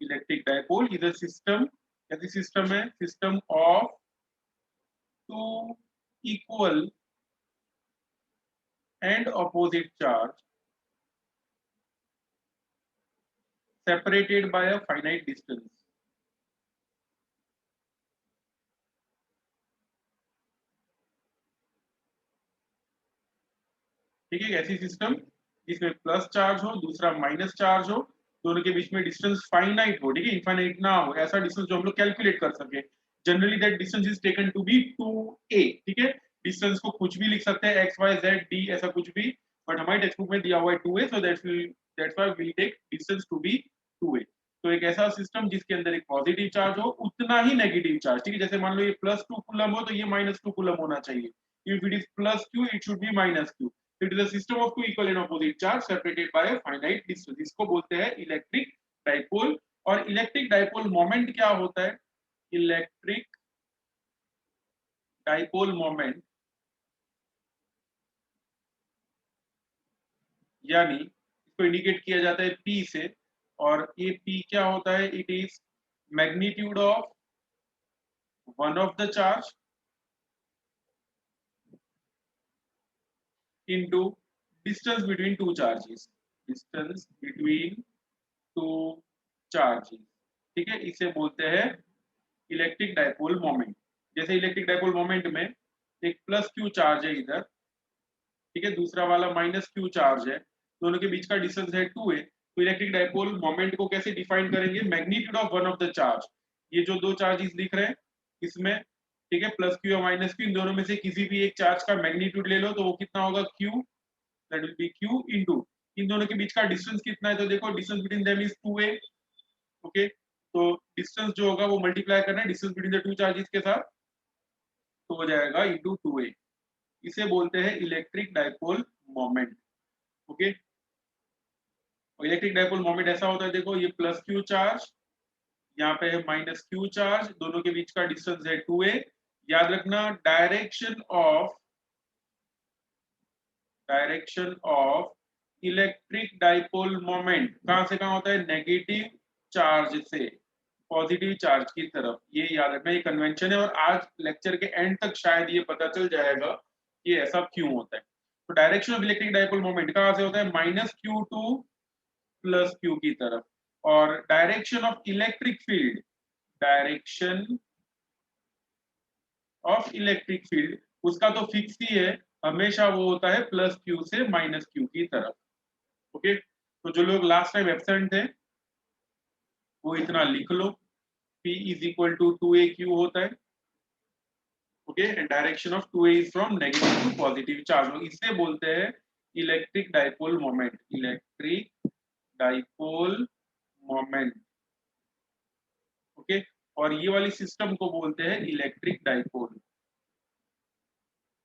Electric dipole is a system, कैसी system है? System of two equal and opposite charge separated by a finite distance। ठीक है, ऐसी system जिसमें plus charge हो, दूसरा माइनस चार्ज हो, दोनों के बीच में डिस्टेंस फाइनाइट हो, ठीक है, इनफाइनाइट ना हो, ऐसा डिस्टेंस जो हम लोग कैलकुलेट कर सके। Generally that distance is taken to be 2a। ठीक है, डिस्टेंस को कुछ भी लिख सकते हैं, एक्स वाई जेड डी, ऐसा कुछ भी, बट हमारे टेक्स्ट बुक में दिया हुआ है 2a, so that's why we take distance to be 2a। तो एक ऐसा सिस्टम जिसके अंदर एक पॉजिटिव चार्ज हो, उतना ही नेगेटिव चार्ज, ठीक है, जैसे मान लो ये +2 कूलम हो तो ये -2 कूलम होना चाहिए। If it is +q it should be -q। It is a system of two equal and opposite charge separated by a finite distance। इसको बोलते हैं इलेक्ट्रिक डाइपोल। और इलेक्ट्रिक डाइपोल मोमेंट क्या होता है? इलेक्ट्रिक डाइपोल मोमेंट यानी इसको indicate किया जाता है P से, और ये P क्या होता है? It is magnitude of one of the charge into distance between two charges, distance between two charges। ठीक है, इसे बोलते हैं इलेक्ट्रिक डाइपोल मोमेंट। जैसे इलेक्ट्रिक डाइपोल मोमेंट में एक +q चार्ज है इधर, ठीक है, दूसरा वाला -q चार्ज है, दोनों के बीच का डिस्टेंस है 2a। तो इलेक्ट्रिक डाइपोल मोमेंट को कैसे डिफाइन करेंगे? Magnitude of one of the charge. ये जो दो चार्जेस दिख रहे हैं इसमें, ठीक है, +q और -q, इन दोनों में से किसी भी एक चार्ज का मैग्नीट्यूड ले लो तो वो कितना होगा? q, that will be q into in दोनों के बीच का डिस्टेंस कितना है, तो देखो distance between them is 2a। Okay, तो डिस्टेंस जो होगा वो मल्टीप्लाई करना है distance between the two charges के साथ, तो हो जाएगा इनटू 2a। इसे बोलते हैं इलेक्ट्रिक डाइपोल मोमेंट। ओके, और इलेक्ट्रिक डाइपोल मोमेंट ऐसा होता है, देखो ये +q चार्ज, यहाँ पे है -q चार्ज, दोनों के बीच का डिस्टेंस है 2a। याद रखना direction of electric dipole moment कहां से कहां होता है? नेगेटिव चार्ज से पॉजिटिव चार्ज की तरफ। ये याद रखना, ये कन्वेंशन है, और आज लेक्चर के एंड तक शायद ये पता चल जाएगा कि ऐसा क्यों होता है। तो direction of electric dipole moment कहां से होता है? -q टू +q की तरफ। और direction of electric field, direction of electric field उसका तो फिक्स ही है, हमेशा वो होता है +q से -q की तरफ। ओके, तो जो लोग लास्ट टाइम एब्सेंट थे वो इतना लिख लो, P is equal to 2aq होता है। Okay, and direction of 2a is from negative to positive charge, इसे बोलते हैं electric dipole moment. Electric dipole moment. Okay, और ये वाली सिस्टम को बोलते हैं इलेक्ट्रिक डाइपोल।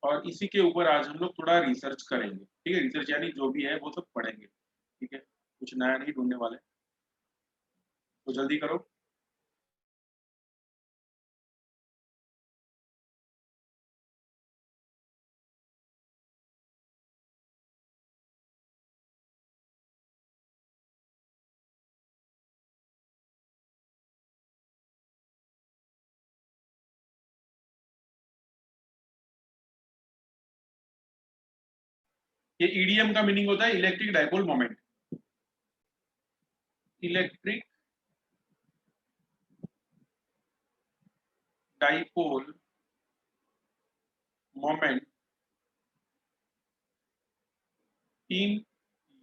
और इसी के ऊपर आज हम लोग थोड़ा रिसर्च करेंगे। ठीक है, रिसर्च यानी जो भी है वो सब पढ़ेंगे। ठीक है, कुछ नया नहीं ढूंढने वाले, तो जल्दी करो। ये ईडीएम का मीनिंग होता है electric dipole moment. Electric dipole moment in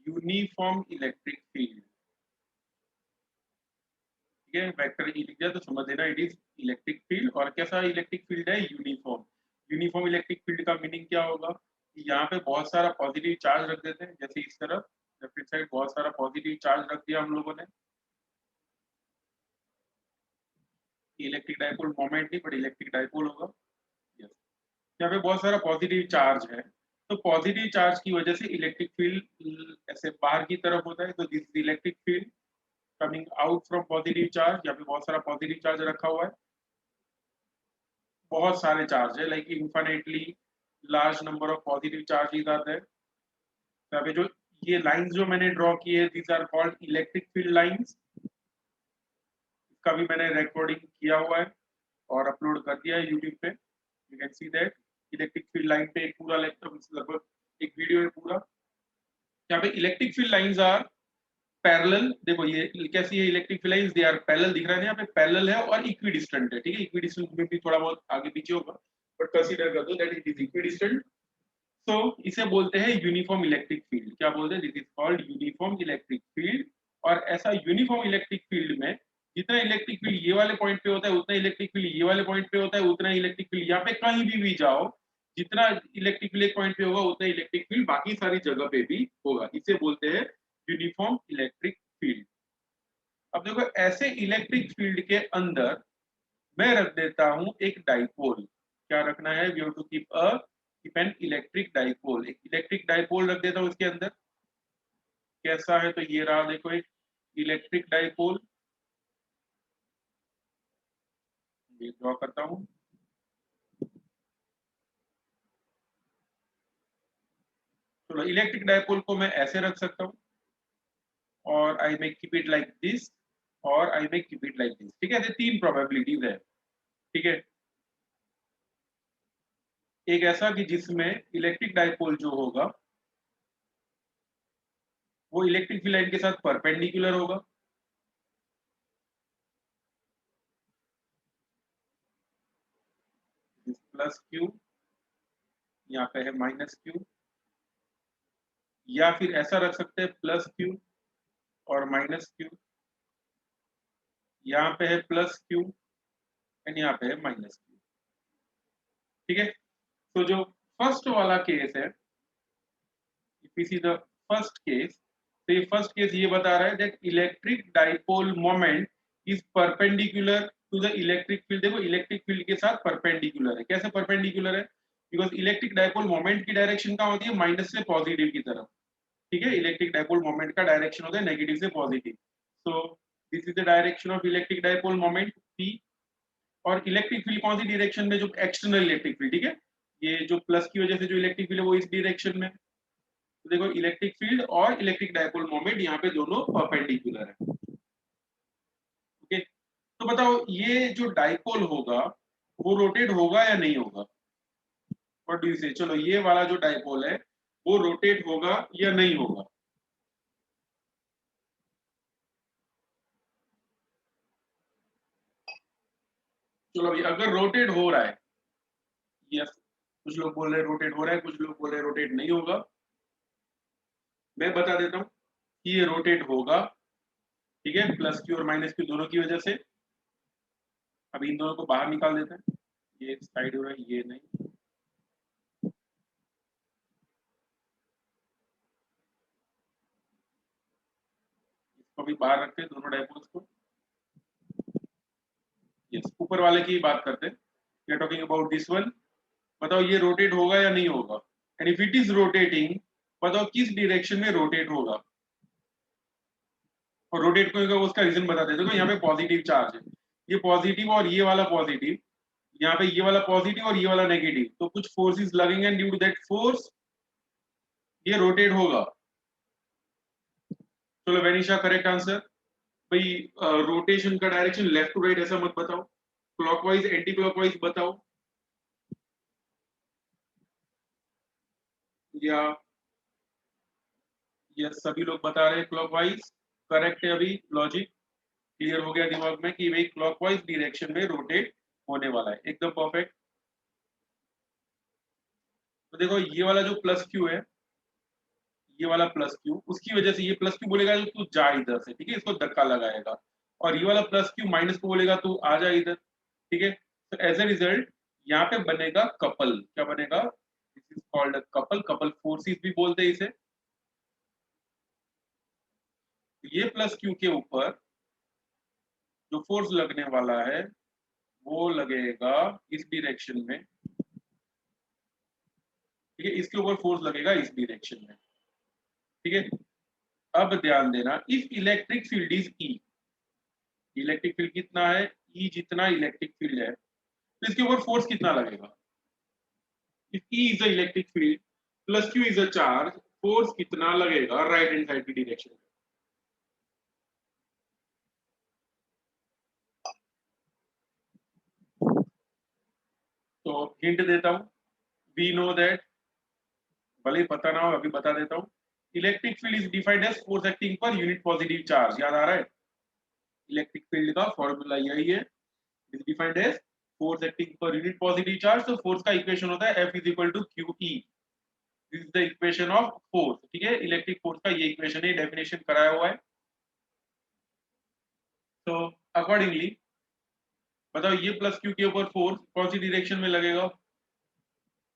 uniform electric field. ठीक है, वेक्टर ई लिख दिया तो समझ लेना इट इज इलेक्ट्रिक फील्ड। और कैसा इलेक्ट्रिक फील्ड है? यूनिफॉर्म। यूनिफॉर्म इलेक्ट्रिक फील्ड का मीनिंग क्या होगा कि यहाँ पे बहुत सारा पॉजिटिव चार्ज रख देते हैं, जैसे इस तरफ लेफ्ट साइड बहुत सारा पॉजिटिव चार्ज रख दिया हम लोगों ने। इलेक्ट्रिक डाइपोल मोमेंट नहीं बट इलेक्ट्रिक डाइपोल होगा। यस, यहाँ पे बहुत सारा पॉजिटिव चार्ज है, तो पॉजिटिव चार्ज की वजह से इलेक्ट्रिक फील्ड ऐसे बाहर की तरफ होता है, तो this is electric field coming out from positive charge. यहाँ पे बहुत सारा पॉजिटिव चार्ज रखा हुआ है, बहुत सारे चार्ज है, like infinitely large number of positive charges आते हैं। यहाँ पे जो ये लाइंस जो मैंने ड्रॉ की है, these are called electric field lines. इसका भी मैंने रिकॉर्डिंग किया हुआ है और अपलोड कर दिया है यूट्यूब पे। You can see that electric field line पे एक पूरा लगभग एक वीडियो है पूरा। यहाँ पे electric field lines are parallel. देखो ये कैसी है electric field lines, they are parallel दिख रहा है यहाँ पे, पैरेलल है और इक्विडिस्टेंट है। ठीक है, इक्विडिस्टेंट में भी थोड़ा बहुत आगे पीछे होगा, बट कंसीडर कर दो दैट इट इज इक्विडिस्टेंट। तो इसे बोलते हैं यूनिफॉर्म इलेक्ट्रिक फील्ड। क्या बोलते हैं? This is called uniform electric field. और ऐसा यूनिफॉर्म इलेक्ट्रिक फील्ड में जितना इलेक्ट्रिक फील्ड ये वाले पॉइंट पे होता है उतना इलेक्ट्रिक फील्ड ये वाले पॉइंट पे होता है, उतना इलेक्ट्रिक फील्ड यहाँ पे कहीं भी जाओ, जितना इलेक्ट्रिक फील्ड एक पॉइंट पे होगा उतना इलेक्ट्रिक फील्ड बाकी सारी जगह पे भी होगा। इसे बोलते हैं यूनिफॉर्म इलेक्ट्रिक फील्ड। अब देखो ऐसे इलेक्ट्रिक फील्ड के अंदर मैं रख देता हूं एक डाइपोल। क्या रखना है? We have to keep an electric dipole. एक इलेक्ट्रिक डाइपोल रख देता हूं इसके अंदर। कैसा है? तो ये रहा, देखो एक इलेक्ट्रिक डाइपोल। ये ड्रॉ करता हूं। चलो इलेक्ट्रिक डाइपोल को मैं ऐसे रख सकता हूं, और I may keep it like this, और I may keep it like this. ठीक है, ऐसे तीन प्रोबेबिलिटीज है। ठीक है, एक ऐसा कि जिसमें इलेक्ट्रिक डाइपोल जो होगा वो इलेक्ट्रिक फील्ड लाइन के साथ परपेंडिकुलर होगा। प्लस क्यू, यहाँ पे है माइनस क्यू, या फिर ऐसा रख सकते हैं प्लस क्यू और माइनस क्यू, यहाँ पे है प्लस क्यू एंड यहाँ पे है माइनस क्यू। ठीक है, तो जो फर्स्ट वाला केस है, if you see the first case, तो ये फर्स्ट केस ये बता रहा है that electric dipole moment is perpendicular to the electric field. देखो इलेक्ट्रिक फील्ड के साथ परपेंडिकुलर है। कैसे परपेंडिकुलर है? बिकॉज इलेक्ट्रिक डाइपोल मोमेंट की डायरेक्शन कहाँ होती है? माइनस से पॉजिटिव की तरफ। ठीक है, इलेक्ट्रिक डाइपोल मोमेंट का डायरेक्शन होता है नेगेटिव से positive. So this is the direction of electric dipole moment P. और इलेक्ट्रिक फील्ड कौन सी डायरेक्शन में? जो एक्सटर्नल इलेक्ट्रिक फील्ड। ठीक है, ये जो प्लस की वजह से जो इलेक्ट्रिक फील्ड है वो इस डायरेक्शन में। तो देखो इलेक्ट्रिक फील्ड और इलेक्ट्रिक डाइपोल मोमेंट यहाँ पे दोनों परपेंडिकुलर है। ओके, तो बताओ ये जो डाइपोल होगा वो रोटेट होगा या नहीं होगा? व्हाट डू यू से? चलो ये वाला जो डाइपोल है वो रोटेट होगा या नहीं होगा? चलो अभी अगर रोटेट हो रहा है, यस, कुछ लोग बोल रहे हैं रोटेट हो रहा है, कुछ लोग बोल रहे हैं रोटेट नहीं होगा। मैं बता देता हूँ कि ये रोटेट होगा। ठीक है, प्लस क्यू और माइनस क्यू दोनों की वजह से। अभी इन दोनों को बाहर निकाल देते हैं। ये साइड हो रहा है, ये नहीं। इसको भी बाहर रखते हैं दोनों डाइपोल्स को। यस, ऊपर वाले की बात करते हैं। We are talking about this one. बताओ ये रोटेट होगा या नहीं होगा? And if it is rotating, बताओ किस डायरेक्शन में रोटेट होगा। और रोटेट को उसका रीजन बता देते। देखो यहाँ पे पॉजिटिव चार्ज है, ये पॉजिटिव और ये वाला पॉजिटिव, यहाँ पे ये वाला पॉजिटिव और ये वाला नेगेटिव, तो कुछ फोर्सेस लगेंगे and due to that force ये रोटेट होगा। चलो वेनिशा, करेक्ट आंसर। भाई रोटेशन का डायरेक्शन लेफ्ट टू राइट ऐसा मत बताओ, क्लॉकवाइज एंटी क्लॉकवाइज बताओ। या ये सभी लोग बता रहे हैं क्लॉकवाइज। करेक्ट है, अभी लॉजिक क्लियर हो गया दिमाग में कि भाई क्लॉकवाइज डायरेक्शन में रोटेट होने वाला है, एकदम परफेक्ट। तो देखो ये वाला जो प्लस क्यू है, ये वाला प्लस क्यू, उसकी वजह से ये प्लस क्यू बोलेगा तू जा इधर से। ठीक है, इसको धक्का लगाएगा। और ये वाला प्लस क्यू माइनस को बोलेगा तू आ जा इधर। ठीक है, तो एज ए रिजल्ट यहाँ पे बनेगा कपल। क्या बनेगा? This is called couple. Couple forces भी बोलते हैं इसे। ये प्लस क्यू के ऊपर जो फोर्स लगने वाला है वो लगेगा इस डायरेक्शन में। ठीक है, इसके ऊपर फोर्स लगेगा इस डायरेक्शन में। ठीक है, अब ध्यान देना, if electric field is E, electric field कितना है? ई जितना इलेक्ट्रिक फील्ड है, तो इसके ऊपर फोर्स कितना लगेगा? If E is a electric field plus Q is a charge, force कितना लगेगा राइट हैंड साइड की डायरेक्शन में? हिंट देता हूँ, वी नो दैट, भले ही पता ना हो अभी बता देता हूँ, electric field is defined as force acting per unit positive charge, याद आ रहा है? इलेक्ट्रिक फील्ड का फॉर्मूला यही है, is defined as force acting per unit positive charge. तो फोर्स का इक्वेशन होता है F is equal to Q E, this is the equation of force. ठीक है, इलेक्ट्रिक फोर्स का ये इक्वेशन है, डेफिनेशन कराया हुआ है। तो अकॉर्डिंगली बताओ ये प्लस क्यू के ऊपर फोर्स कौन सी डायरेक्शन में लगेगा?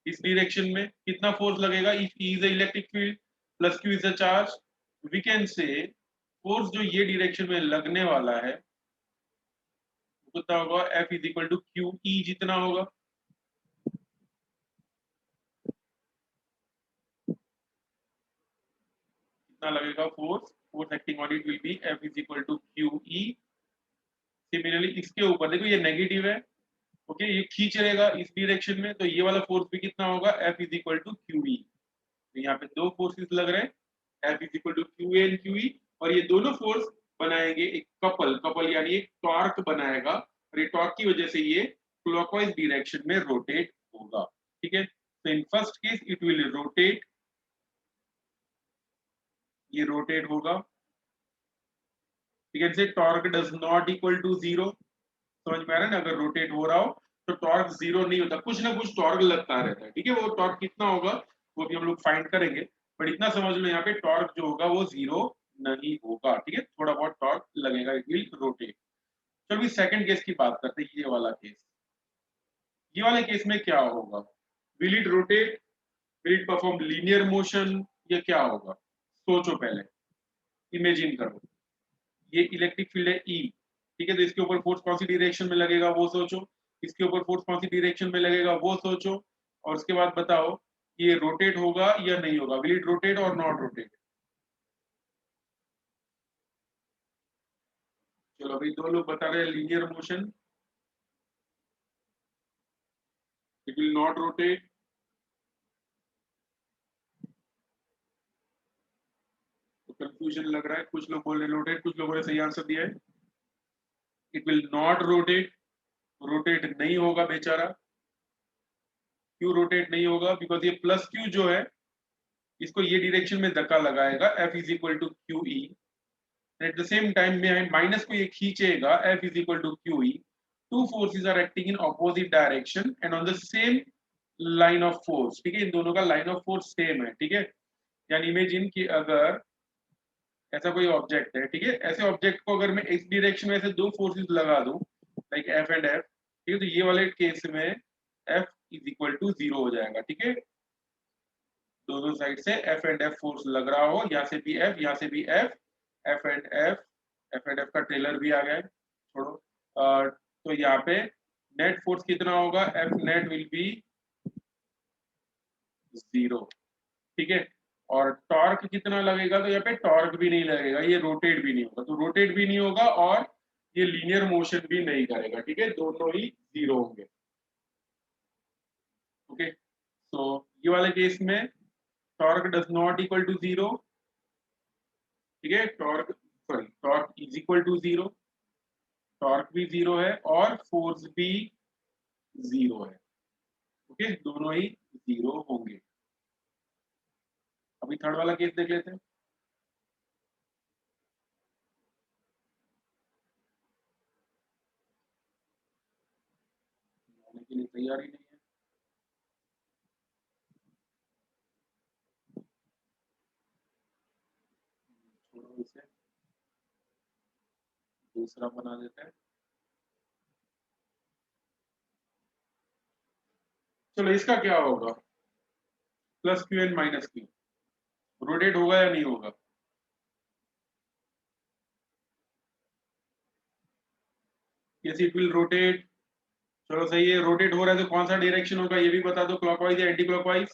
इस डायरेक्शन में कितना फोर्स लगेगा? If E is the electric field plus Q is the charge, we can say force जो ये डायरेक्शन में लगने वाला है वो कितना होगा? F is equal to Q E जितना होगा। कितना लगेगा force? Force acting on it will be F is equal to Q E. Similarly इसके ऊपर देखो ये नेगेटिव है, ओके, ये खींच रहेगा इस डायरेक्शन में, तो ये वाला फोर्स भी कितना होगा? F is equal to Q E. तो यहाँ पे दो फोर्सेस लग रहे हैं, F is equal to Q and Q E, और ये दोनों फोर्स बनाएंगे एक कपल, कपल यानी एक टॉर्क बनाएगा, और ये टॉर्क की वजह से ये क्लॉकवाइज डायरेक्शन में रोटेट होगा। ठीक है, तो in first case it will rotate, ये रोटेट होगा। ठीक है, say torque does not equal to zero, समझ में आ रहा है ना? अगर रोटेट हो रहा हो तो टॉर्क जीरो नहीं होता, कुछ ना कुछ टॉर्क लगता रहता है। ठीक है, वो टॉर्क कितना होगा वो भी हम लोग फाइंड करेंगे, बट इतना समझ लो यहाँ पे टॉर्क जो होगा वो जीरो नहीं होगा। ठीक है, थोड़ा बहुत टॉर्क लगेगा, इट विल रोटेट। चलो अभी सेकंड केस की बात करते हैं, ये वाला केस। ये वाले केस में क्या होगा? Will it rotate, will it perform linear motion, या क्या होगा? सोचो पहले, इमेजिन करो। ये इलेक्ट्रिक फील्ड है ई, ठीक है, तो इसके ऊपर फोर्स कौन सी डायरेक्शन में लगेगा वो सोचो, इसके ऊपर फोर्स कौन सी डायरेक्शन में लगेगा वो सोचो, और उसके बाद बताओ ये रोटेट होगा या नहीं होगा? विल इट रोटेट और नॉट रोटेट? चलो अभी दो लोग बता रहे हैं linear motion, it will not rotate. तो कंफ्यूजन लग रहा है, कुछ लोग बोल रहे रोटेट, कुछ लोगों ने सही आंसर दिया है it will not rotate. Rotate नहीं होगा बेचारा। क्यों रोटेट नहीं होगा? बिकॉज ये प्लस क्यू जो है इसको ये डायरेक्शन में धक्का लगाएगा, F is equal to Q E, at the same time में माइनस को ये खींचेगा, F is equal to Q E. Two forces are acting in opposite direction and on the same line of force. ठीक है, इन दोनों का line of force same है। ठीक है, यानी इमेजिन कि अगर ऐसा कोई ऑब्जेक्ट है, ठीक है, ऐसे ऑब्जेक्ट को अगर मैं इस डायरेक्शन में से दो फोर्सेस लगा दूं लाइक F एंड F, ठीक है, तो ये वाले केस में F is equal to zero हो जाएगा। ठीक है, दोनों साइड से F एंड F फोर्स लग रहा हो, यहाँ से भी F, यहाँ से भी F, F and F, F and F का टेलर भी आ गया है, छोड़ो। तो यहाँ पे नेट फोर्स कितना होगा? F net will be zero. ठीक है, और टॉर्क कितना लगेगा? तो यहाँ पे टॉर्क भी नहीं लगेगा, ये रोटेट भी नहीं होगा, तो रोटेट भी नहीं होगा और ये लीनियर मोशन भी नहीं करेगा। ठीक है, दोनों ही जीरो होंगे। ओके, सो ये वाले केस में torque does not equal to zero. ठीक है, torque sorry torque is equal to zero, torque भी जीरो है और फोर्स भी जीरो है। ओके, दोनों ही जीरो होंगे। अभी थर्ड वाला केस देख लेते हैं। आने के लिए तैयारी नहीं है, छोड़ो इसे, दूसरा बना देते हैं। चलो इसका क्या होगा? Plus Q and minus Q rotate होगा या नहीं होगा? Yes it will rotate. चलो सही है, रोटेट हो रहा है तो कौन सा डायरेक्शन होगा ये भी बता दो, क्लॉकवाइज या एंटी क्लॉकवाइज?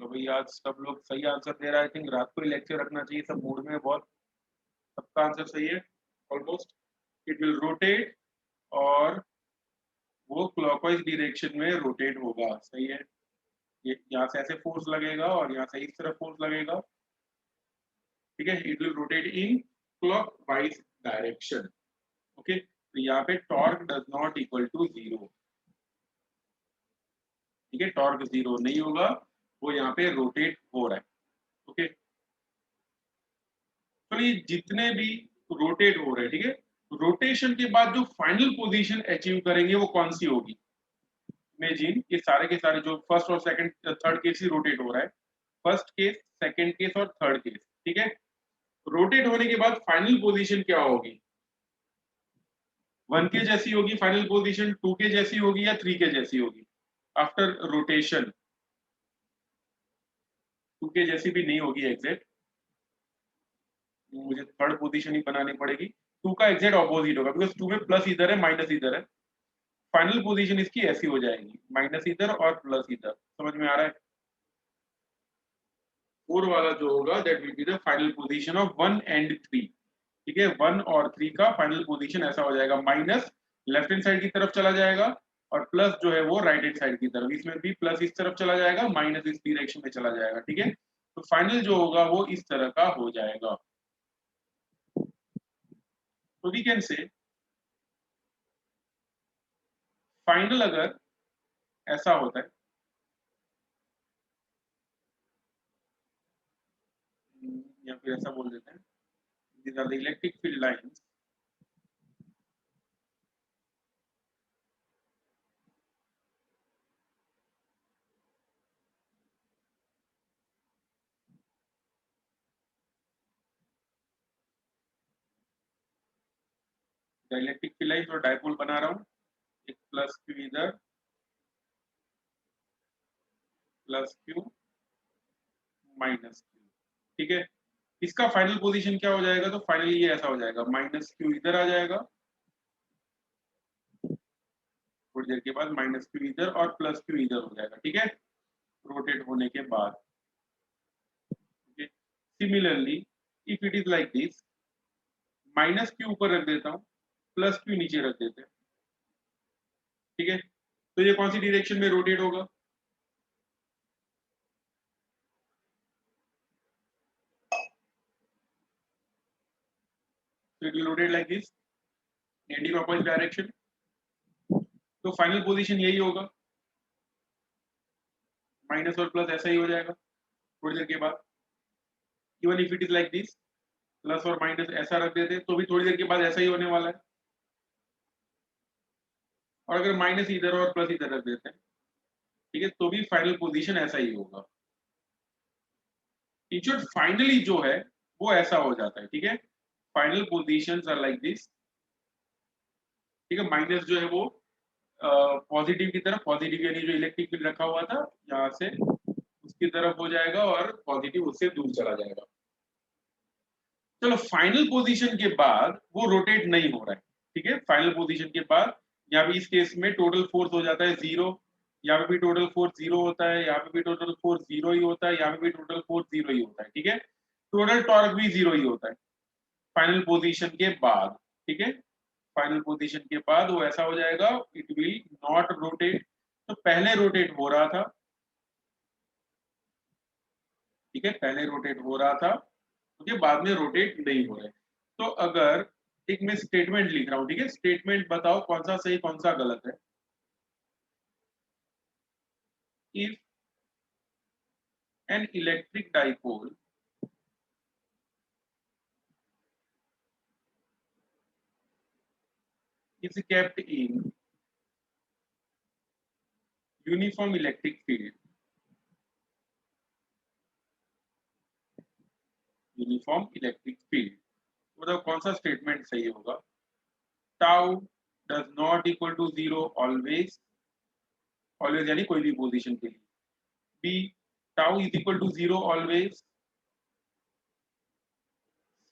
चलो भाई आज सब लोग सही आंसर दे रहा है, आई थिंक रात को ही लेक्चर रखना चाहिए, सब मूड में है बहुत। सबका आंसर सही है ऑलमोस्ट। इट विल रोटेट और वो क्लॉकवाइज डायरेक्शन में रोटेट होगा, सही है। ये यहाँ से ऐसे फोर्स लगेगा और यहाँ से इस तरफ फोर्स लगेगा, ठीक है। It will rotate in clockwise direction, okay. तो यहाँ पे torque does not equal to zero, ठीक है, टॉर्क जीरो नहीं होगा, वो यहाँ पे रोटेट हो रहा है, ओके। तो ये जितने भी रोटेट हो रहे हैं, ठीक है, रोटेशन के बाद जो फाइनल पोजीशन अचीव करेंगे वो कौन सी होगी? इमेजिन ये सारे के सारे जो फर्स्ट और सेकंड थर्ड केस ही रोटेट हो रहा है, फर्स्ट केस, सेकंड केस और थर्ड केस, ठीक है। रोटेट होने के बाद फाइनल पोजीशन क्या होगी? 1 के जैसी होगी फाइनल पोजीशन, 2 के जैसी होगी या 3 के जैसी होगी? आफ्टर रोटेशन 2 के जैसी भी नहीं होगी एग्जैक्ट, मुझे थर्ड पोजीशन ही बनानी पड़ेगी। 2 का एग्जैक्ट ऑपोजिट होगा, बिकॉज 2 में प्लस इधर है माइनस इधर है। फाइनल पोजीशन इसकी ऐसी हो जाएगी, माइनस इधर और प्लस इधर, समझ में आ रहा है? 4 वाला जो होगा that will be the final position of 1 and 3, ठीक है। 1 और 3 का फाइनल पोजीशन ऐसा हो जाएगा, माइनस लेफ्ट हैंड साइड की तरफ चला जाएगा और प्लस जो है वो राइट हैंड साइड की तरफ, इसमें भी प्लस इस तरफ चला जाएगा, माइनस इस डायरेक्शन में चला जाएगा, ठीक है। तो फाइनल जो होगा वो इस तरह का हो जाएगा। तो वी कैन से फाइनल अगर ऐसा होता है, या फिर ऐसा बोल देते हैं, these are the electric field lines the electric field lines और डायपोल बना रहा हूँ, एक प्लस क्यू इधर, प्लस क्यू, माइनस क्यू, ठीक है। इसका फाइनल पोजीशन क्या हो जाएगा? तो फाइनली ये ऐसा हो जाएगा, माइनस क्यू इधर आ जाएगा, थोड़ी देर के बाद माइनस क्यू इधर और प्लस क्यू इधर हो जाएगा, ठीक है, रोटेट होने के बाद, ठीक है। Similarly if it is like this, minus Q ऊपर रख देता हूँ, प्लस क्यू नीचे रख देते हैं, ठीक है। तो ये कौन सी डायरेक्शन में रोटेट होगा? तो it will rotate like this, anti clockwise direction. तो फाइनल पोजीशन यही होगा, माइनस और प्लस ऐसा ही हो जाएगा थोड़ी देर के बाद। Even if it is like this, plus और माइनस ऐसा रख देते तो भी थोड़ी देर के बाद ऐसा ही होने वाला है। और अगर माइनस इधर और प्लस इधर रख देते हैं, ठीक है, तो भी फाइनल पोजीशन ऐसा ही होगा। इन शॉर्ट फाइनली जो है वो ऐसा हो जाता है, ठीक है। Final positions are like this, ठीक है। माइनस जो है वो पॉजिटिव की तरफ, पॉजिटिव यानी जो इलेक्ट्रिक फील्ड रखा हुआ था यहाँ से उसकी तरफ हो जाएगा और पॉजिटिव उससे दूर चला जाएगा। चलो फाइनल पोजीशन के बाद वो रोटेट नहीं हो रहा है, ठीक है। फाइनल पोजीशन के बाद यहाँ भी इस केस में टोटल फोर्स हो जाता है जीरो, यहाँ पे भी टोटल फोर्स जीरो होता है, यहाँ पे भी टोटल फोर्स जीरो ही होता है, यहाँ पे भी टोटल फोर्स जीरो ही होता है, ठीक है। टोटल टॉर्क भी जीरो ही होता है फाइनल पोजीशन के बाद, ठीक है। फाइनल पोजीशन के बाद वो ऐसा हो जाएगा, इट विल नॉट रोटेट। तो पहले रोटेट हो रहा था, ठीक है, पहले रोटेट हो रहा था, उसके बाद में रोटेट नहीं हो रहे। तो अगर एक मैं स्टेटमेंट लिख रहा हूं, ठीक है, स्टेटमेंट बताओ कौन सा सही कौन सा गलत है। If an electric dipole is kept in uniform electric field, uniform electric field, मतलब कौन सा स्टेटमेंट सही होगा? Tau does not equal to zero always, always यानी कोई भी पोजीशन के लिए। B, tau is equal to zero always.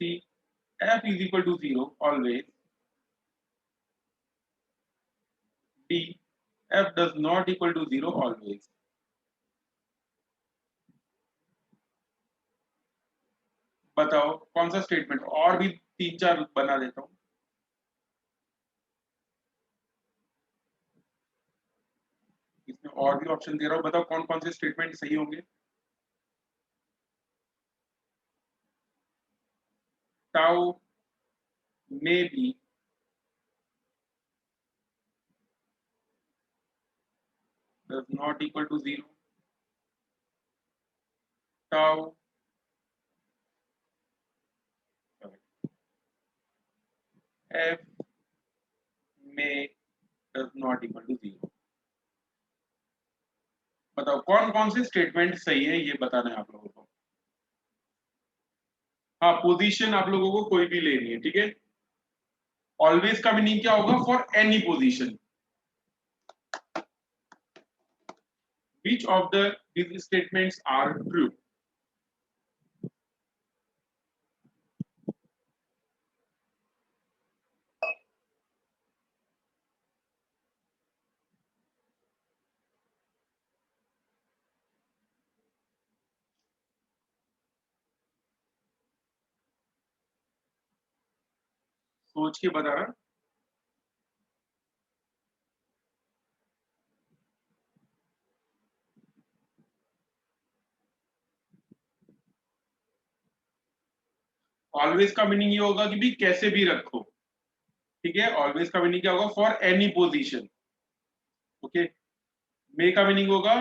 C, F is equal to zero always. D, F does not equal to zero always. बताओ कौन सा statement, और भी तीन चार बना देता हूँ। इसमें और भी ऑप्शन दे रहा हूँ, बताओ कौन कौन से स्टेटमेंट सही होंगे। Tau may be does not equal to 0. Tau f may does not equal to 0. बताओ कौन कौन से स्टेटमेंट सही है, ये बताना है आप लोगों को। हाँ, पोजीशन आप लोगों को कोई भी लेनी है, ठीक है। ऑलवेज का मीनिंग क्या होगा, for any position. Which of these statements are true? सोच के बताना। ऑलवेज का मीनिंग ये होगा कि भी कैसे भी रखो, ठीक है। ऑलवेज का मीनिंग क्या होगा, फॉर एनी पोजीशन। ओके, मे का मीनिंग होगा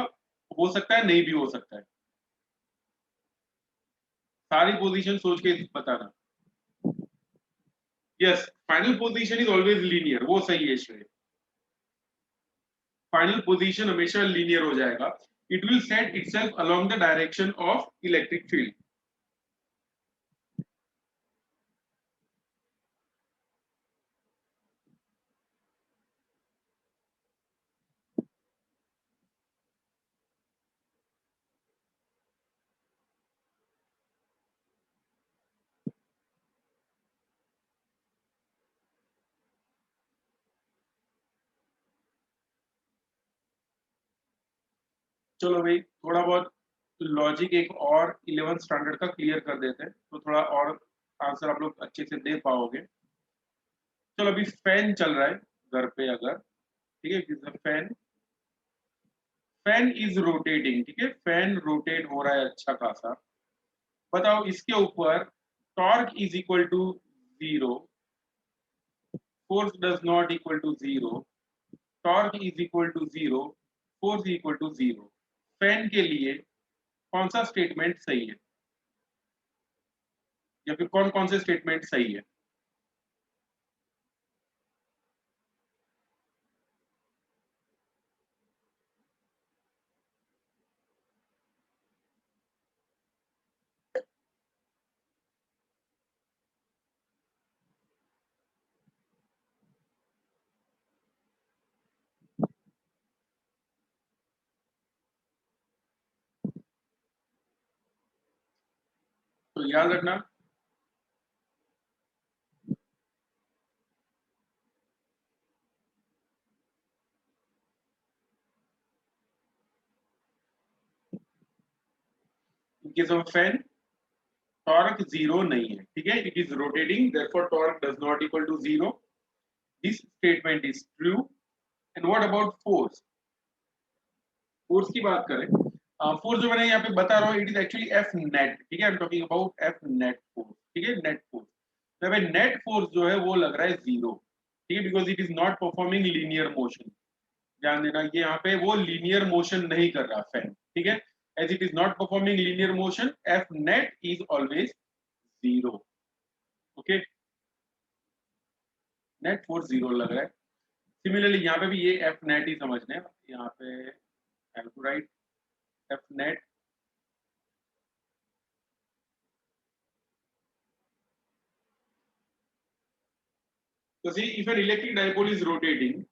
हो सकता है, नहीं भी हो सकता है। सारी पोजीशन सोच के बताना। Yes, final position is always linear, वो सही है श्रेय। फाइनल पोजीशन हमेशा लीनियर हो जाएगा। It will set itself along the direction of electric field. चलो भाई, थोड़ा बहुत लॉजिक एक और 11th स्टैंडर्ड का क्लियर कर देते हैं, तो थोड़ा और आंसर आप लोग अच्छे से दे पाओगे। चलो, अभी फैन चल रहा है घर पे अगर, ठीक है, फैन फैन इज रोटेटिंग, ठीक है, फैन रोटेट हो रहा है अच्छा खासा। बताओ इसके ऊपर torque is equal to 0, force does not equal to 0, torque is equal to 0, force equal to 0। Fan के लिए कौन सा स्टेटमेंट सही है, या फिर कौन कौन से स्टेटमेंट सही है। तो याद रखना, in case of fan torque 0 नहीं है, ठीक है, it is rotating, therefore torque does not equal to 0। This statement is true. And what about force. Force की बात करें, फोर्स जो मैंने यहाँ पे बता रहा हूँ, it is actually F net, ठीक है, I am talking about F net force, ठीक है, नेट फोर्स। तो नेट फोर्स जो है वो लग रहा है 0, ठीक है, because it is not performing linear motion. ध्यान देना, ये यहाँ पे वो लीनियर मोशन नहीं कर रहा फैन, ठीक है। As it is not performing linear motion, F net is always 0। Okay, net force 0 लग रहा है। सिमिलरली यहाँ पे भी ये एफ नेट ही समझना है, यहाँ पे have to write F net. So see, if an electric dipole is rotating,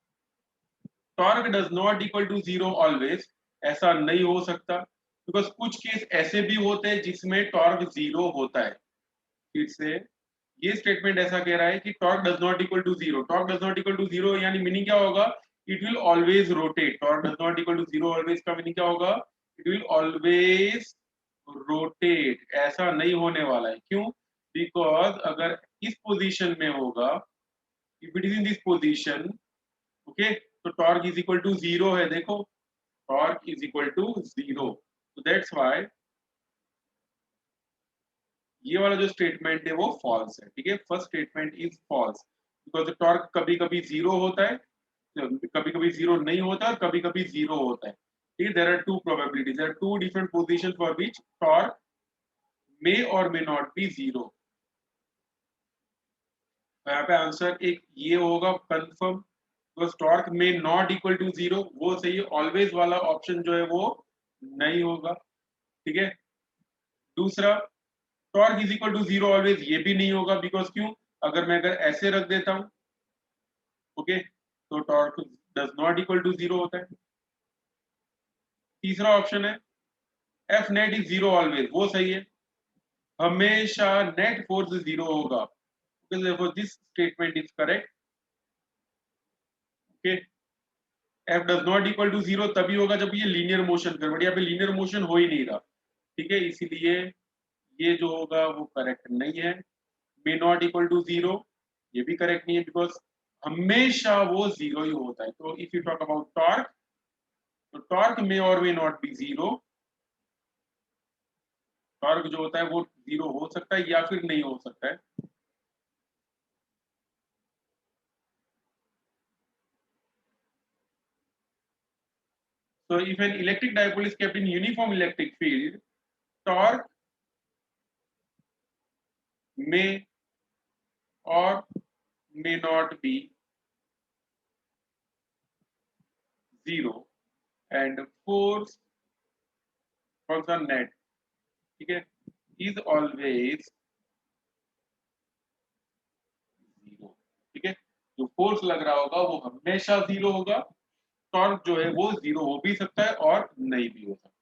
torque does not equal to 0 always. ऐसा नहीं हो सकता, बिकॉज कुछ केस ऐसे भी होते हैं जिसमें टॉर्क 0 होता है। फिर से ये स्टेटमेंट ऐसा कह रहा है कि torque does not equal to 0, torque does not equal to 0 यानी मीनिंग क्या होगा, it will always rotate. Torque does not equal to 0 always का मीनिंग क्या होगा, इट विल ऑलवेज रोटेट। ऐसा नहीं होने वाला है, क्यों, बिकॉज अगर इस पोजीशन में होगा, if it is in this position, okay, तो टॉर्क इज इक्वल टू 0 है, देखो टॉर्क इज इक्वल टू 0। तो दैट्स व्हाई ये वाला जो स्टेटमेंट है वो फॉल्स है। ठीक है, first statement is false because torque कभी कभी जीरो होता है, कभी कभी जीरो नहीं होता और कभी कभी जीरो होता है। ठीक है, there are two probabilities, there are two different position for which torque may और मे नॉट बी जीरो। यहाँ पे आंसर एक ये होगा कंफर्म, बिकॉज टॉर्क में नॉट इक्वल टू जीरो वो सही है, ऑलवेज वाला ऑप्शन जो है वो नहीं होगा। ठीक है, दूसरा torque is equal to zero always ये भी नहीं होगा, बिकॉज क्यों, अगर ऐसे रख देता हूं ओके तो torque does not equal to zero होता है। तीसरा ऑप्शन है F net is zero always, वो सही है, हमेशा नेट फोर्स जीरो होगा, this statement is correct. Okay, F does not equal to zero तभी होगा जब ये लीनियर मोशन कर, बट यहाँ पे लीनियर मोशन हो ही नहीं रहा। ठीक है, इसीलिए ये जो होगा वो करेक्ट नहीं है। May not equal to zero ये भी करेक्ट नहीं है, बिकॉज हमेशा वो जीरो ही होता है। तो if you talk about torque, तो टॉर्क मे और may not be zero, torque जो होता है वो जीरो हो सकता है या फिर नहीं हो सकता है। So if an electric dipole is kept in uniform electric field, torque may or may not be zero and force on net, ठीक है, is always zero। ठीक है, जो फोर्स लग रहा होगा वो हमेशा जीरो होगा, टॉर्क जो है वो जीरो हो भी सकता है और नहीं भी हो सकता है।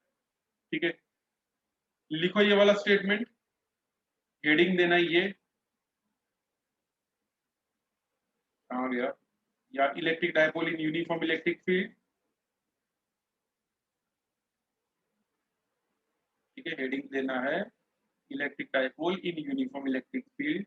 ठीक है, लिखो ये वाला स्टेटमेंट, हेडिंग देना ये कहाँ गया, या electric dipole in uniform electric field. ठीक है, हेडिंग देना है electric dipole in uniform electric field.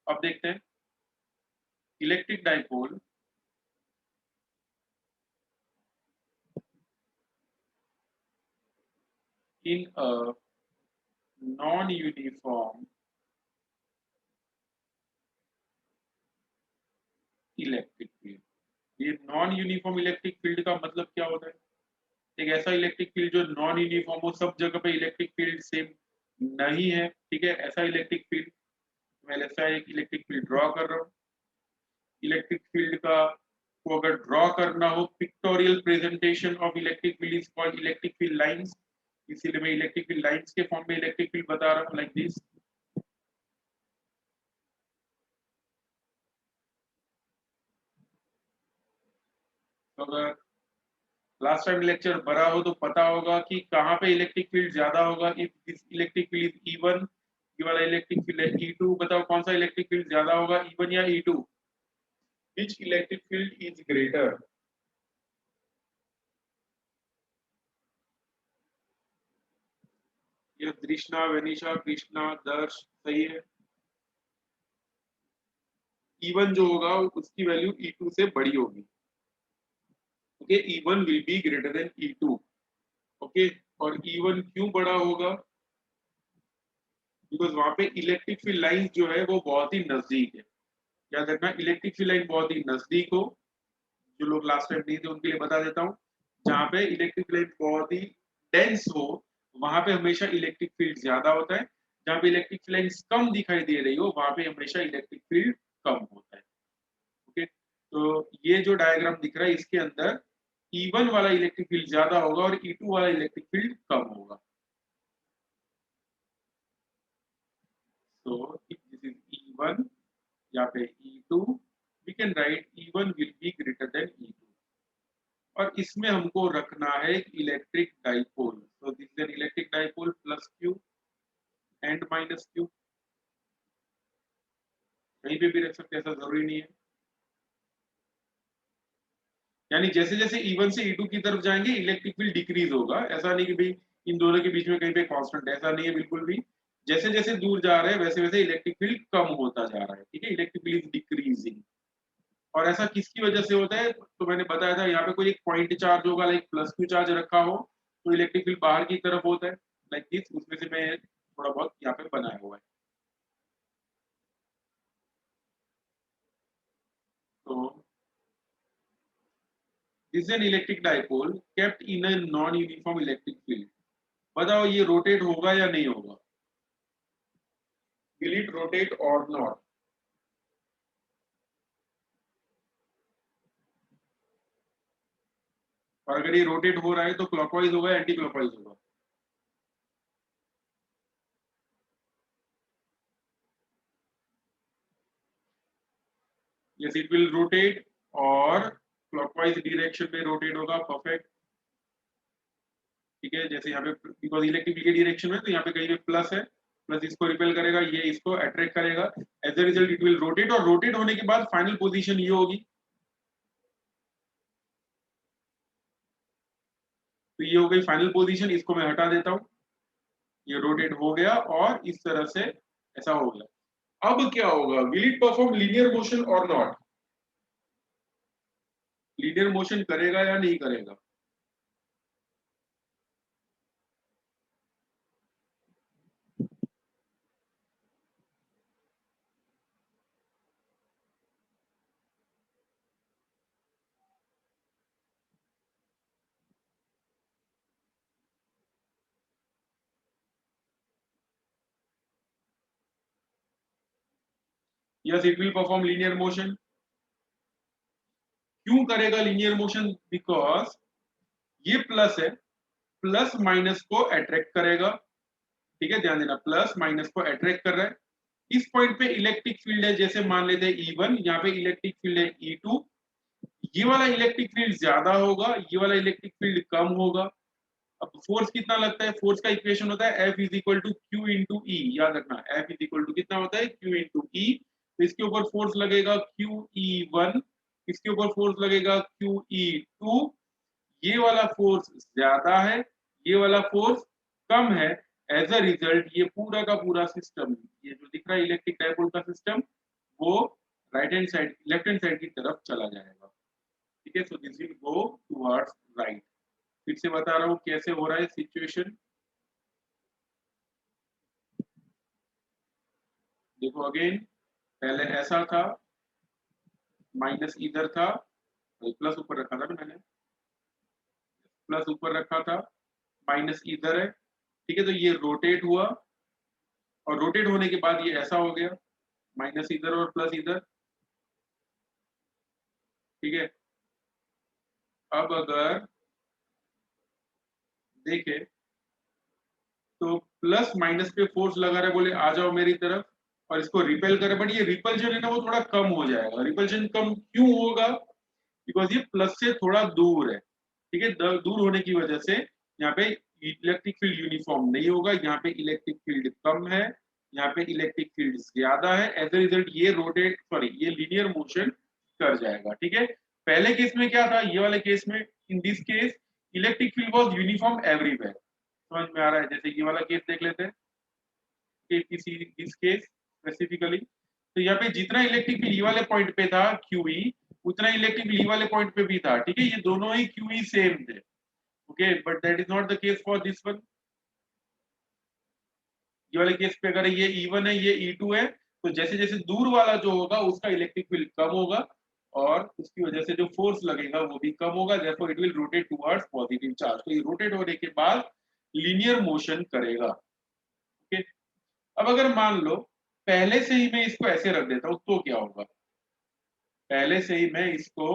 अब देखते हैं electric dipole in a non uniform electric field. ये नॉन यूनिफॉर्म इलेक्ट्रिक फील्ड का मतलब क्या होता है, एक ऐसा इलेक्ट्रिक फील्ड जो नॉन यूनिफॉर्म हो, सब जगह पे इलेक्ट्रिक फील्ड सेम नहीं है। ठीक है, ऐसा इलेक्ट्रिक फील्ड, मैं ऐसा एक इलेक्ट्रिक फील्ड ड्रॉ कर रहा हूँ। इलेक्ट्रिक फील्ड का को अगर ड्रॉ करना हो, pictorial presentation of electric field is called electric field lines, इसीलिए मैं इलेक्ट्रिक फील्ड लाइंस के फॉर्म में इलेक्ट्रिक फील्ड बता रहा हूँ लाइक दिस। तो अगर लास्ट टाइम लेक्चर भरा हो तो पता होगा कि कहाँ पे इलेक्ट्रिक फील्ड ज्यादा होगा, if this electric field is E1, ये वाला इलेक्ट्रिक फील्ड है E2, बताओ कौन सा इलेक्ट्रिक फील्ड ज्यादा होगा, E1 या E2, which electric field is greater. ये कृष्णा, वनीशा, कृष्णा, दर्श सही है। E1 जो होगा उसकी वैल्यू E2 से बड़ी होगी। Okay, E1 will be greater than E2। Okay, और E1 क्यों बड़ा होगा, बिकॉज वहां पे इलेक्ट्रिक फील्ड लाइन जो है वो बहुत ही नजदीक है। याद रखना, इलेक्ट्रिक फील्ड लाइन बहुत ही नजदीक हो, जो लोग लास्ट टाइम नहीं थे उनके लिए बता देता हूँ, जहाँ पे इलेक्ट्रिक फील्ड बहुत ही डेंस हो वहां पे हमेशा इलेक्ट्रिक फील्ड ज्यादा होता है, जहाँ पे इलेक्ट्रिक फील्ड कम दिखाई दे रही हो वहां पे हमेशा इलेक्ट्रिक फील्ड कम होता है। ओके, तो ये जो डायग्राम दिख रहा है इसके अंदर E1 वाला इलेक्ट्रिक फील्ड ज्यादा होगा और E2 वाला इलेक्ट्रिक फील्ड कम होगा। यहाँ पे E2, we can write E1 will be greater than E2, और इसमें हमको रखना है electric dipole. So this is an electric dipole plus Q and minus Q, कहीं पे भी रख सकते हैं, ऐसा जरूरी नहीं है। यानी जैसे जैसे E1 से E2 की तरफ जाएंगे इलेक्ट्रिक फील्ड डिक्रीज होगा, ऐसा नहीं कि भाई इन दोनों के बीच में कहीं पे कांस्टेंट, ऐसा नहीं है बिल्कुल भी। जैसे जैसे दूर जा रहे हैं वैसे वैसे इलेक्ट्रिक फील्ड कम होता जा रहा है, ठीक है, इलेक्ट्रिक फील्ड इज डिक्रीजिंग। और ऐसा किसकी वजह से होता है, तो मैंने बताया था यहाँ पे कोई एक पॉइंट चार्ज होगा, लाइक प्लस Q चार्ज रखा हो तो इलेक्ट्रिक फील्ड बाहर की तरफ होता है, लाइक दिस, उसमें से मैं थोड़ा बहुत यहाँ पे बनाया हुआ है। तो this N electric dipole kept in a non uniform electric field. बताओ ये रोटेट होगा या नहीं होगा, विल इट रोटेट और नॉट? और अगर ये रोटेट हो रहा है तो क्लॉकवाइज होगा या एंटी क्लॉकवाइज होगा? यस इट विल रोटेट, और क्लॉकवाइज डायरेक्शन में रोटेट होगा, परफेक्ट। ठीक है, जैसे यहाँ पे बिकॉज इलेक्ट्रिक फील्ड की डायरेक्शन में, तो यहाँ पे कहीं पे प्लस है, प्लस इसको रिपेल करेगा, ये इसको अट्रैक्ट करेगा, as a result it will rotate, और रोटेट होने के बाद फाइनल पोजीशन ये होगी। तो ये हो गई फाइनल पोजीशन, इसको मैं हटा देता हूँ, ये रोटेट हो गया और इस तरह से ऐसा हो गया। अब क्या होगा, will it perform linear motion और नॉट? लीनियर मोशन करेगा या नहीं करेगा? Yes it will perform linear motion. क्यों करेगा लीनियर मोशन? बिकॉज ये प्लस है, प्लस माइनस को अट्रैक्ट करेगा। ठीक है, ध्यान देना, प्लस माइनस को अट्रैक्ट कर रहा है। इस पॉइंट पे इलेक्ट्रिक फील्ड है, जैसे मान लेते हैं E1, यहाँ पे इलेक्ट्रिक फील्ड है E2, ये वाला इलेक्ट्रिक फील्ड ज्यादा होगा, ये वाला इलेक्ट्रिक फील्ड कम होगा। अब फोर्स कितना लगता है, फोर्स का इक्वेशन होता है F is equal to q into E, याद रखना, F इज इक्वल टू कितना होता है, Q इंटू ई। तो इसके ऊपर फोर्स लगेगा QE1, इसके ऊपर फोर्स लगेगा QE2, ये वाला फोर्स ज्यादा है, ये वाला फोर्स कम है, एज अ रिजल्ट ये पूरा का पूरा सिस्टम, ये जो दिख रहा है इलेक्ट्रिक डायपोल का सिस्टम, वो right hand side, left hand side की तरफ चला जाएगा। ठीक है, so this will go towards right. फिर से बता रहा हूँ कैसे हो रहा है सिचुएशन। देखो अगेन, पहले ऐसा था, माइनस इधर था, प्लस ऊपर रखा था ना मैंने, प्लस ऊपर रखा था, माइनस इधर है। ठीक है, तो ये रोटेट हुआ, और रोटेट होने के बाद ये ऐसा हो गया, माइनस इधर और प्लस इधर। ठीक है, अब अगर देखे तो प्लस माइनस पे फोर्स लगा रहे, बोले आ जाओ मेरी तरफ, और इसको रिपेल करे, बट ये रिपल्जन है ना वो थोड़ा कम हो जाएगा। रिपल्जन कम क्यों होगा? बिकॉज ये प्लस से थोड़ा दूर है। ठीक है, दूर होने की वजह से यहाँ पे इलेक्ट्रिक फील्ड यूनिफॉर्म नहीं होगा, यहाँ पे इलेक्ट्रिक फील्ड कम है, यहाँ पे इलेक्ट्रिक फील्ड ज्यादा है, एज ए रिजल्ट ये रोटेट, सॉरी, ये लीनियर मोशन कर जाएगा। ठीक है, पहले केस में क्या था, ये वाले केस में, in this case electric field was uniform everywhere. समझ में आ रहा है? जैसे ये वाला केस देख लेते हैं कि किसी इस केस स्पेसिफिकली, तो यहाँ पे जितना इलेक्ट्रिक फील्ड वाले पॉइंट पे था QE, उतना इलेक्ट्रिक फील्ड वाले पॉइंट पे भी था। ठीक है, ये दोनों ही QE सेम थे। Okay, but that is not the case for this one. ये वाले केस पे अगर ये E1 है, ये E2 है, तो जैसे जैसे दूर वाला जो होगा उसका इलेक्ट्रिक फील्ड कम होगा, और उसकी वजह से जो फोर्स लगेगा वो भी कम होगा, therefore it will rotate towards positive charge. तो ये रोटेट होने के बाद लीनियर मोशन करेगा। ओके, अब अगर मान लो पहले से ही मैं इसको ऐसे रख देता हूं तो क्या होगा? पहले से ही मैं इसको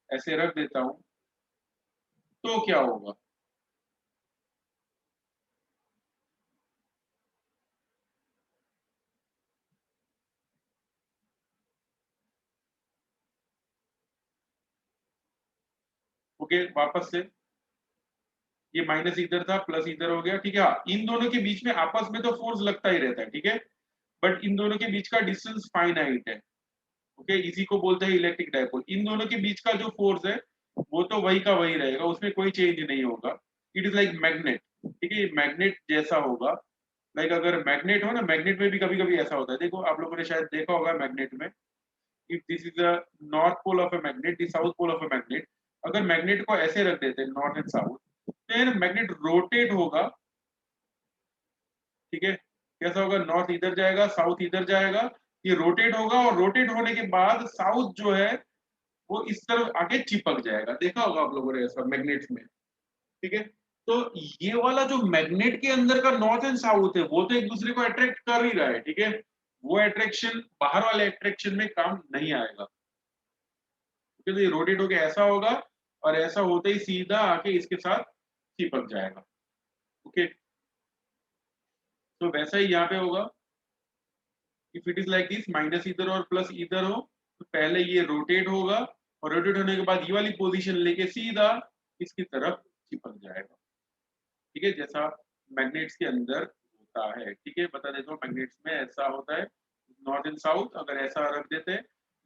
ऐसे रख देता हूं तो क्या होगा? ओके वापस से ये माइनस इधर था प्लस इधर हो गया, ठीक है। हाँ, इन दोनों के बीच में आपस में तो फोर्स लगता ही रहता है, ठीक है, बट इन दोनों के बीच का डिस्टेंस फाइनाइट है। ओके, इसी को बोलते हैं इलेक्ट्रिक डायपोल। इन दोनों के बीच का जो फोर्स है वो तो वही का वही रहेगा, उसमें कोई चेंज नहीं होगा। इट इज लाइक मैग्नेट, ठीक है, मैग्नेट जैसा होगा। लाइक अगर मैग्नेट हो ना, मैग्नेट में भी कभी कभी ऐसा होता है, देखो आप लोगों ने शायद देखा होगा मैग्नेट में, if this is the north pole of a magnet, the south pole of a magnet, अगर मैग्नेट को ऐसे रख देते हैं नॉर्थ एंड साउथ, फिर मैग्नेट रोटेट होगा, ठीक है। कैसा होगा, नॉर्थ इधर जाएगा साउथ इधर जाएगा, ये रोटेट होगा और रोटेट होने के बाद साउथ जो है वो इस तरफ आके चिपक जाएगा, देखा होगा आप लोगों ने ऐसा मैग्नेट्स में, ठीक है। तो ये वाला जो मैग्नेट के अंदर का नॉर्थ एंड साउथ है वो तो एक दूसरे को अट्रैक्ट कर ही रहा है, ठीक है, वो अट्रैक्शन बाहर वाले अट्रैक्शन में काम नहीं आएगा, क्योंकि ये रोटेट होके ऐसा होगा और ऐसा होते ही सीधा आके इसके साथ चिपक जाएगा। ओके, तो वैसा ही यहाँ पे होगा, if it is like this, minus इधर और प्लस इधर हो, तो पहले ये रोटेट होगा और रोटेट होने के बाद ये वाली पोजीशन लेके सीधा इसकी तरफ चिपक जाएगा, ठीक है, जैसा मैग्नेट्स के अंदर होता है, ठीक है। बता देता हूँ, मैग्नेट्स में ऐसा होता है, नॉर्थ एंड साउथ अगर ऐसा रख देते हैं,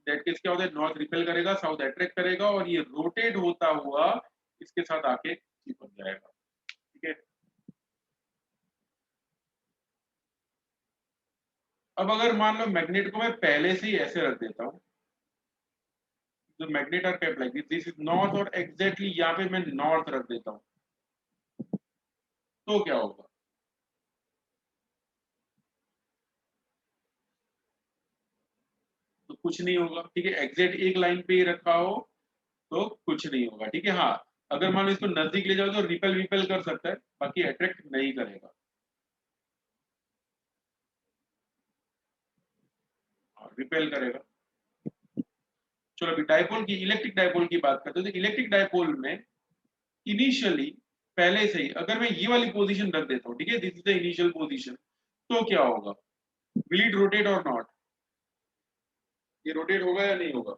दैट केस क्या होता है, नॉर्थ रिपेल करेगा साउथ अट्रैक्ट करेगा और ये रोटेट होता हुआ इसके साथ आके चिपक जाएगा, ठीक है। अब अगर मान लो मैग्नेट को मैं पहले से ही ऐसे रख देता हूँ, जो magnet are kept like this is north, और एग्जैक्टली यहाँ पे मैं नॉर्थ रख देता हूँ, तो क्या होगा, तो कुछ नहीं होगा, ठीक है। एग्जैक्ट एक लाइन पे ही रखा हो तो कुछ नहीं होगा, ठीक है। हाँ, अगर मान लो इसको नजदीक ले जाओ तो रिपेल विपेल कर सकता है, बाकी अट्रैक्ट नहीं करेगा, रिपेल करेगा। चलो अभी डायपोल की, इलेक्ट्रिक डायपोल की बात करते हैं, तो इलेक्ट्रिक डायपोल में इनिशियली पहले से ही अगर मैं ये वाली पोजीशन रख देता हूँ, ठीक है, this is the initial position, तो क्या होगा, विल इट रोटेट और नॉट, ये रोटेट होगा या नहीं होगा।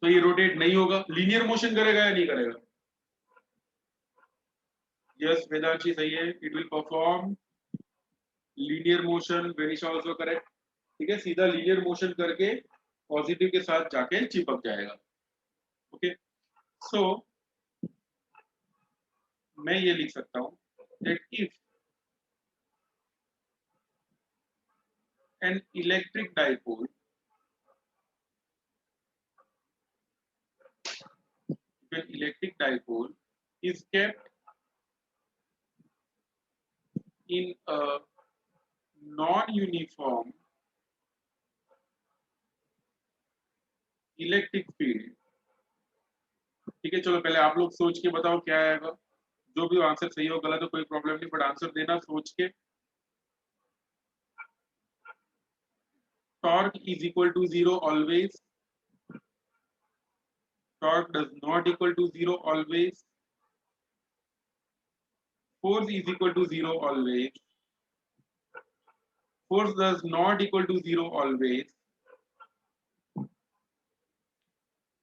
तो ये रोटेट नहीं होगा, लीनियर मोशन करेगा या नहीं करेगा। यस वेदांशी सही है, it will perform linear motion, vanish also correct, ठीक है, सीधा लीनियर मोशन करके पॉजिटिव के साथ जाके चिपक जाएगा। ओके, सो मैं ये लिख सकता हूँ that if an electric dipole, if an electric dipole is kept in a non-uniform electric field, ठीक है। चलो पहले आप लोग सोच के बताओ क्या आएगा, जो भी आंसर सही हो गलत हो कोई प्रॉब्लम नहीं, बट आंसर देना सोच के। Torque is equal to zero always, torque does not equal to zero always, force is equal to zero always, force does not equal to zero always,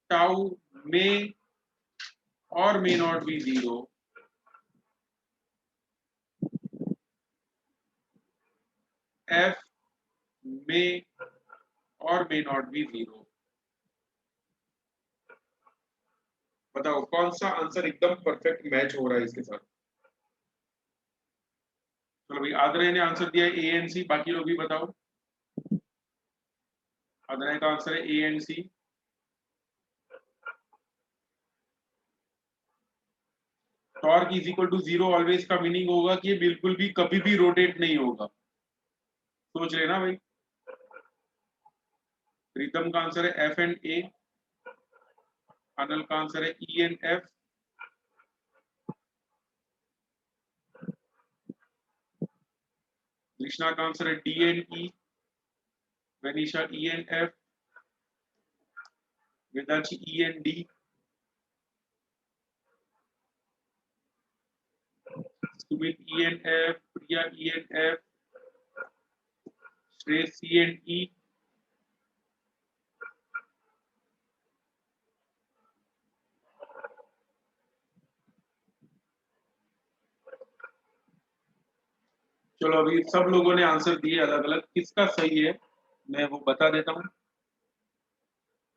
tau may or may not be zero, f may or may not be zero। बताओ कौन सा answer एकदम perfect match हो रहा है इसके साथ। चलो भाई, आदरे ने आंसर दिया ए एंड सी, बाकी लोग भी बताओ। आदरे का आंसर है A and C. Torque is equal to zero always का मीनिंग होगा कि ये बिल्कुल भी कभी भी रोटेट नहीं होगा, सोच लेना भाई। प्रीतम का आंसर है एफ एंड ए, अनल का आंसर है ई एंड एफ, कृष्णा का आंसर है D and E, Vanisha E and F, Vedanshi E and D, Sumit E and F, Priya E and F, Shreyas C and E, चलो अभी सब लोगों ने आंसर दिए अलग अलग, किसका सही है मैं वो बता देता हूँ।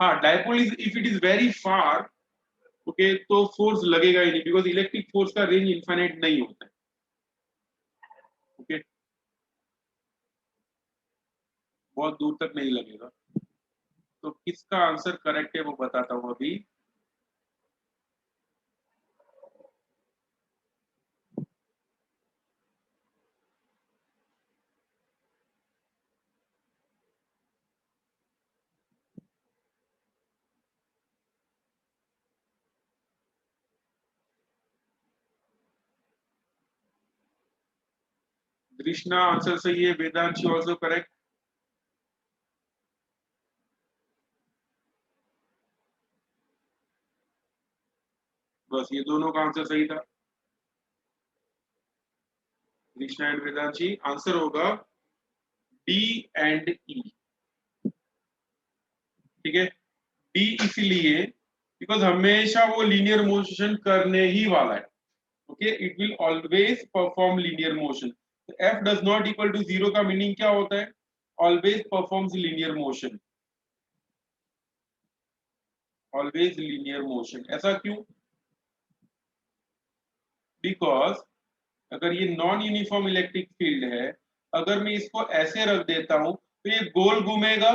हाँ, dipole is if it is very far, okay, तो फोर्स लगेगा ही नहीं, बिकॉज इलेक्ट्रिक फोर्स का रेंज इनफाइनाइट नहीं होता है। ओके, बहुत दूर तक नहीं लगेगा। तो किसका आंसर करेक्ट है वो बताता हूँ अभी। कृष्णा आंसर सही है, वेदांशी ऑल्सो करेक्ट। बस ये दोनों का आंसर सही था, कृष्णा एंड वेदांशी। आंसर होगा डी एंड ई। ठीक है, डी इसलिए बिकॉज हमेशा वो लीनियर मोशन करने ही वाला है। Okay, it will always perform linear motion. F does not equal to zero का मीनिंग क्या होता है? Always performs linear motion, always linear motion. ऐसा क्यों? बिकॉज अगर ये नॉन यूनिफॉर्म इलेक्ट्रिक फील्ड है, अगर मैं इसको ऐसे रख देता हूं तो ये गोल घूमेगा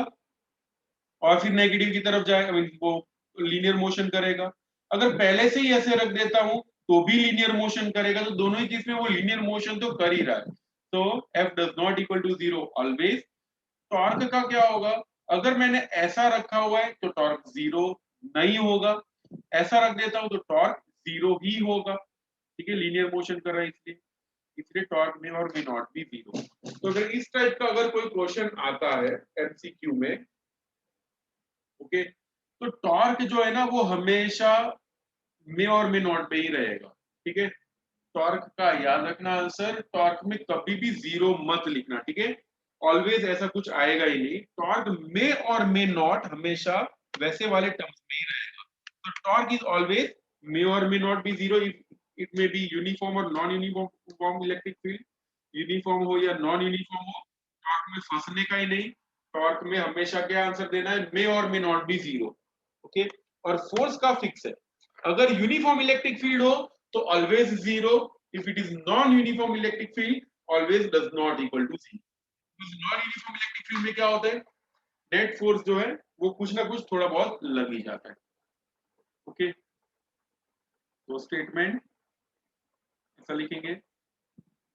और फिर नेगेटिव की तरफ जाएगा, वो लीनियर मोशन करेगा। अगर पहले से ही ऐसे रख देता हूं तो भी लीनियर मोशन करेगा। तो दोनों ही केस में वो लीनियर मोशन तो कर ही रहा है। तो F does not equal to zero always. Torque का क्या होगा? अगर मैंने ऐसा रखा हुआ है तो टॉर्क जीरो नहीं होगा, ऐसा रख देता हूं तो टॉर्क जीरो ही होगा। ठीक है, लीनियर मोशन कर रहा है इसलिए, इसलिए टॉर्क में और मे नॉट बी जीरो। तो अगर इस टाइप का अगर कोई क्वेश्चन आता है एमसीक्यू में, ओके, तो टॉर्क जो है ना वो हमेशा मे और मे नॉट पे ही रहेगा। ठीक है, टॉर्क का याद रखना आंसर, टॉर्क में कभी भी जीरो मत लिखना। ठीक है, ऑलवेज ऐसा कुछ आएगा ही नहीं। टॉर्क मे और मे नॉट हमेशा वैसे वाले टर्म्स में ही रहेगा। तो टॉर्क इज ऑलवेज मे और may not be zero if it may be uniform और non uniform electric field. Uniform हो या नॉन यूनिफॉर्म हो, टॉर्क में फंसने का ही नहीं। टॉर्क में हमेशा क्या आंसर देना है? मे और may not be zero. Okay, और फोर्स का फिक्स है। अगर यूनिफॉर्म इलेक्ट्रिक फील्ड हो तो always zero, if it is non uniform electric field always does not equal to zero. Non uniform electric field में क्या होता है? नेट फोर्स जो है वो कुछ ना कुछ थोड़ा बहुत लग ही जाता है। ओके, तो स्टेटमेंट ऐसा लिखेंगे,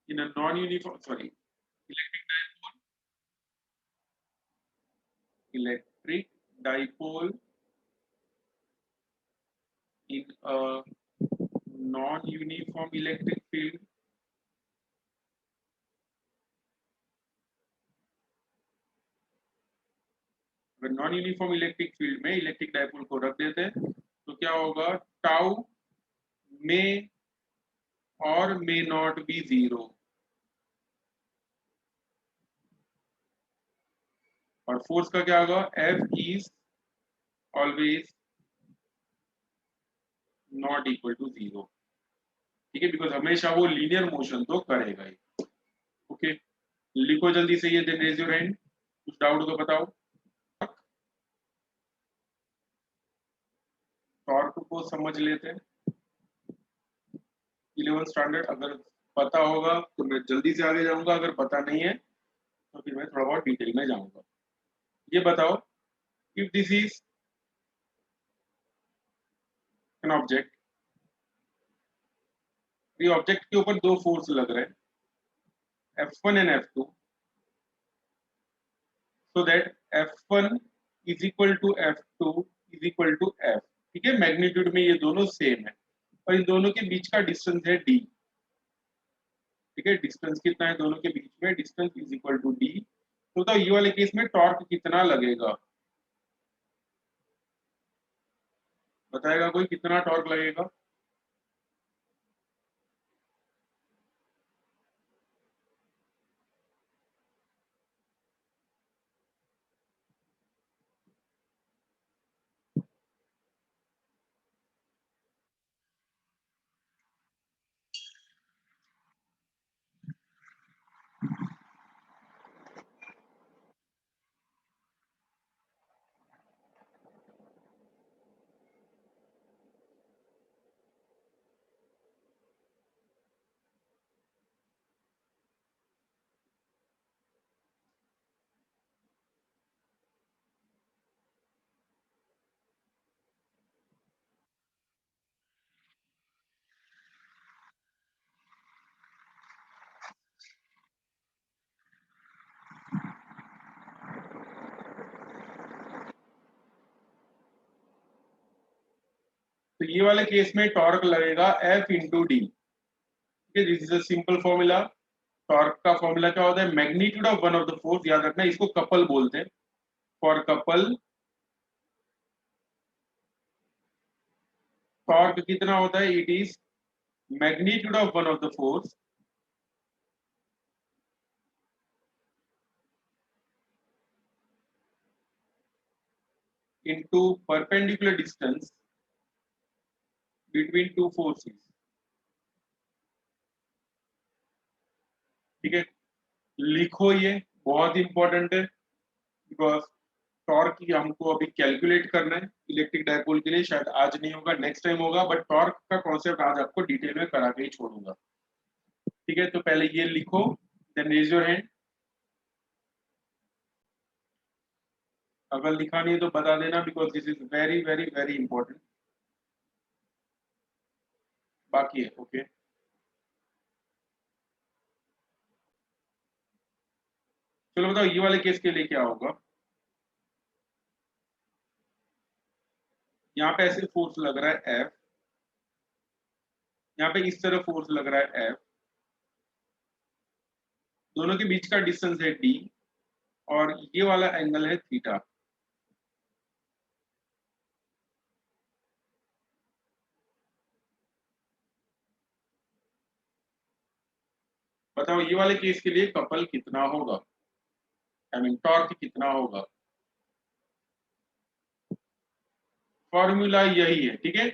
in a non uniform sorry electric dipole in a non-uniform electric field, अगर नॉन यूनिफॉर्म इलेक्ट्रिक फील्ड में इलेक्ट्रिक डाइपोल को रख देते हैं तो क्या होगा? टाउ मे और मे नॉट बी जीरो, और फोर्स का क्या होगा? F is always not equal to zero. ठीक है, बिकॉज हमेशा वो लीनियर मोशन तो करेगा ही। ओके, लिखो जल्दी से ये, देन रेज योर हैंड। कुछ डाउट हो तो बताओ। टॉर्क को समझ लेते हैं 11th स्टैंडर्ड। अगर पता होगा तो मैं जल्दी से आगे जाऊंगा, अगर पता नहीं है तो फिर मैं थोड़ा बहुत डिटेल में जाऊंगा। ये बताओ, if this is an object, ये ऑब्जेक्ट के ऊपर दो फोर्स लग रहे हैं, F1 and F2, so that F1 is equal to F2 is equal to F। ठीक है, मैग्नीट्यूड में ये दोनों सेम है और इन दोनों के बीच का डिस्टेंस है D। ठीक है, डिस्टेंस कितना है दोनों के बीच में, distance is equal to D. तो बताओ ये वाले केस में टॉर्क कितना लगेगा, बताएगा कोई कितना टॉर्क लगेगा? तो ये वाले केस में टॉर्क लगेगा F इंटू डी। ठीक है, this is a simple formula. Torque का फॉर्मूला क्या होता है, magnitude of one of the force, याद रखना इसको कपल बोलते हैं। फॉर कपल टॉर्क कितना होता है, it is magnitude of one of the force into perpendicular distance between two forces. ठीक है, लिखो, ये बहुत इंपॉर्टेंट है बिकॉज टॉर्क की हमको अभी कैलकुलेट करना है इलेक्ट्रिक डायपोल के लिए। शायद आज नहीं होगा, नेक्स्ट टाइम होगा, बट टॉर्क का कॉन्सेप्ट आज आपको डिटेल में करा के ही छोड़ूंगा। ठीक है, तो पहले ये लिखो, देन रेज योर हैंड। अगर लिखा नहीं है तो बता देना because this is very very very important. बाकी है, ओके। चलो बताओ ये वाले केस के लिए क्या होगा। यहाँ पे ऐसे फोर्स लग रहा है F, यहाँ पे इस तरह फोर्स लग रहा है F, दोनों के बीच का डिस्टेंस है D, और ये वाला एंगल है थीटा। बताओ ये वाले केस के लिए कपल कितना होगा, आई मीन टॉर्क कितना होगा। फॉर्मूला यही है, ठीक है,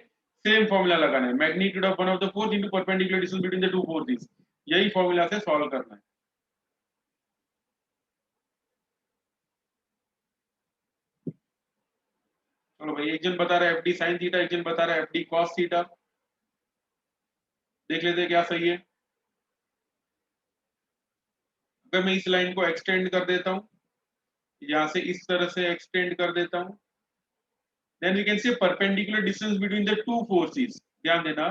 सेम फॉर्मूला लगाना है, magnitude of one of the force into perpendicular distance between the two forces. यही फॉर्मूला से सॉल्व करना है। चलो भाई, एक जन बता रहा है एफ डी साइन थीटा, एक जन बता रहा है एफ डी कॉस थीटा। देख लेते हैं क्या सही है। अगर मैं इस लाइन को एक्सटेंड कर देता हूँ, यहाँ से इस तरह से एक्सटेंड कर देता हूँ, then we can say perpendicular distance between the two forces. ध्यान देना,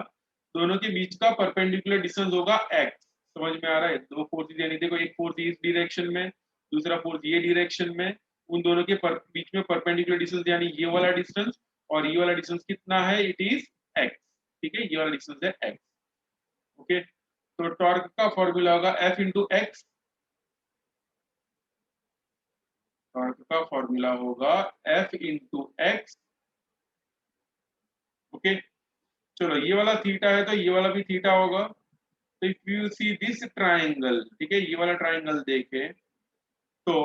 दोनों के बीच का परपेंडिकुलर डिस्टेंस होगा एक्स। समझ में आ रहा है, दो फोर्सेस यानी देखो, एक फोर्स इस डायरेक्शन में, दूसरा फोर्स ये डायरेक्शन में, उन दोनों के बीच में परपेंडिकुलर डिस्टेंस यानी ये वाला डिस्टेंस, और ये वाला डिस्टेंस कितना है, इट इज एक्स। ठीक है, ये वाला डिस्टेंस है एक्स। ओके, तो टॉर्क का फॉर्मूला होगा एफ इंटू एक्स। टॉर्क का फॉर्मूला होगा एफ इंटू एक्स। ओके, चलो ये वाला थीटा है तो ये वाला भी थीटा होगा। तो if you see this triangle, ठीक है, ये वाला ट्राइंगल देखे तो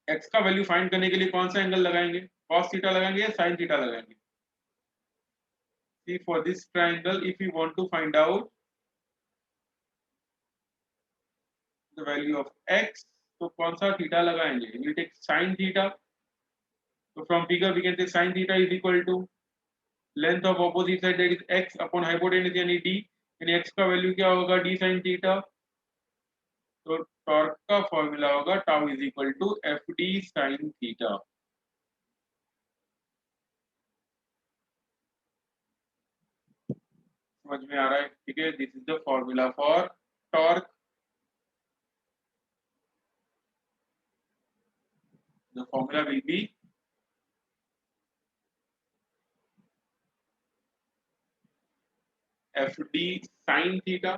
एक्स का वैल्यू फाइंड करने के लिए कौन सा एंगल लगाएंगे, cos थीटा लगाएंगे या sin थीटा लगाएंगे। See, for this triangle if you want to find out the value of x, तो कौन सा थीटा लगाएंगे, you take sin थीटा। तो from figure we can say sin theta is equal to length of opposite side, that is x upon hypotenuse यानी d, यानी x का value क्या होगा, d sin थीटा। तो टॉर्क का formula होगा tau is equal to F D sine theta. समझ में आ रहा है, ठीक है, this is the formula for torque. The formula will be F D sine theta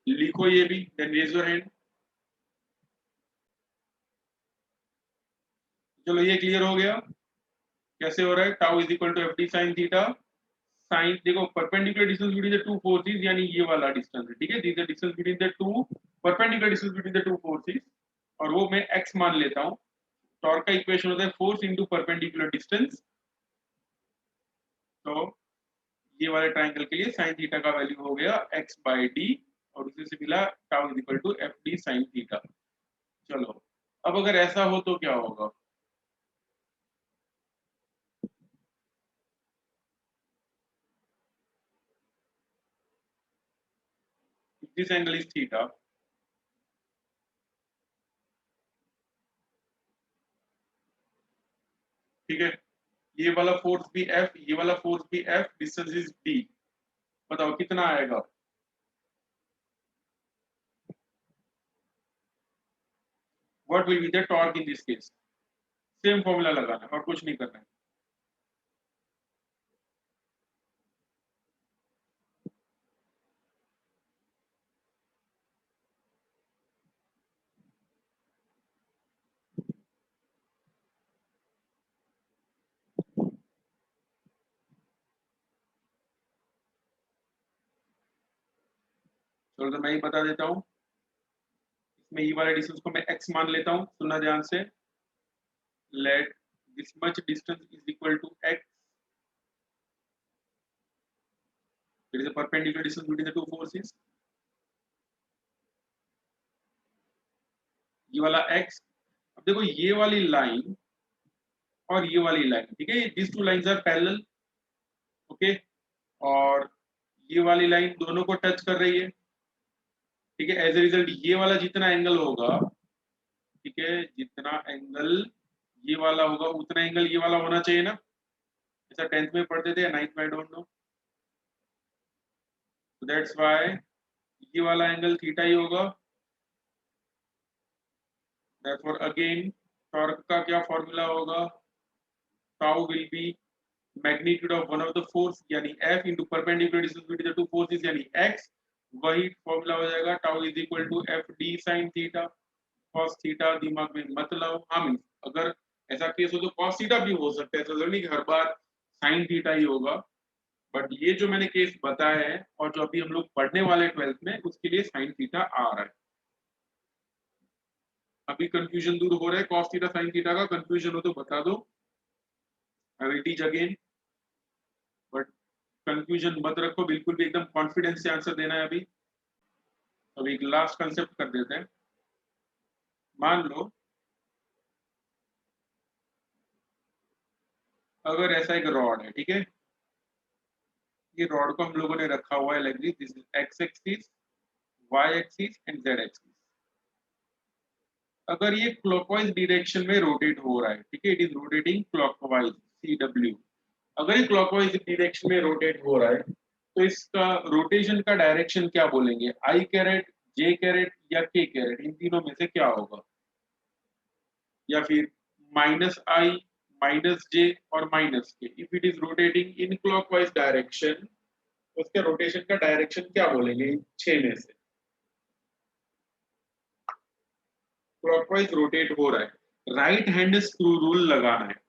लिखो ये भी, देन रेज योर हैंड। चलो ये क्लियर हो गया कैसे हो रहा है। Tau is equal to F D sine theta. Sine देखो perpendicular distance between the two forces, यानी ये वाला डिस्टेंस है, ठीक है, this the distance between the two perpendicular distance between the two forces, और वो मैं x मान लेता हूँ। टॉर्क का इक्वेशन होता है फोर्स इनटू परपेंडिकुलर डिस्टेंस। तो ये वाले ट्रायंगल के लिए साइन थीटा का वैल्यू हो गया x बाई डी, और उसी से मिला tau is equal to F D sine theta. चलो अब अगर ऐसा हो तो क्या होगा। दिस एंगल इज थीटा, ठीक है, ये वाला फोर्स भी F, ये वाला फोर्स भी F, डिस्टेंस इज D। बताओ कितना आएगा। What will be the torque in this case. Same formula लगाना है और कुछ नहीं करना है। चलो तो मैं ही बता देता हूँ। इसमें ये वाले डिस्टेंस को मैं x मान लेता हूँ, सुनना ध्यान से। Let this much distance is equal to x, it is a perpendicular distance between the two forces. ये वाला x, अब देखो ये वाली लाइन और ये वाली लाइन, ठीक है, this two lines are parallel, okay, और ये वाली लाइन दोनों को टच कर रही है, ठीक है। एज ए रिजल्ट ये वाला जितना एंगल होगा, ठीक है, जितना एंगल ये वाला होगा उतना एंगल ये वाला होना चाहिए ना। ऐसा 10th में पढ़ते थे या 9th में, I don't know. So that's why ये वाला एंगल थीटा ही होगा। therefore again टॉर्क का क्या फॉर्मूला होगा। Tau will be magnitude of one of the force यानी F into perpendicular distance between the two forces यानी x। वही फॉर्मूला हो जाएगा tau is equal to F D sine theta. cos theta दिमाग में मत लाओ। हाँ मीन अगर ऐसा केस हो तो cos थीटा भी हो सकता है, ऐसा जरूरी नहीं कि हर बार साइन थीटा ही होगा। बट ये जो मैंने केस बताया है और जो अभी हम लोग पढ़ने वाले 12th में, उसके लिए साइन थीटा आ रहा है। अभी कंफ्यूजन दूर हो रहा है, cos थीटा साइन थीटा का कंफ्यूजन हो तो बता दो, I will teach again. But confusion मत रखो, बिल्कुल भी एकदम कॉन्फिडेंस से आंसर देना है अभी। एक लास्ट कंसेप्ट कर देते हैं। मान लो अगर ऐसा एक रॉड है, ठीक है, ये रॉड को हम लोगों ने रखा हुआ है like this is X axis, Y axis and Z axis. अगर ये क्लॉकवाइज डायरेक्शन में रोटेट हो रहा है, ठीक है, it is rotating clockwise C W. अगर ये क्लॉकवाइज डायरेक्शन में रोटेट हो रहा है तो इसका रोटेशन का डायरेक्शन क्या बोलेंगे, आई कैरेट, जे कैरेट या के कैरेट, इन तीनों में से क्या होगा। या फिर माइनस आई, माइनस जे और माइनस के। If it is rotating in clockwise direction, उसके रोटेशन का डायरेक्शन क्या बोलेंगे इन 6 में से। क्लॉकवाइज रोटेट हो रहा है, राइट हैंड स्क्रू रूल लगाना है।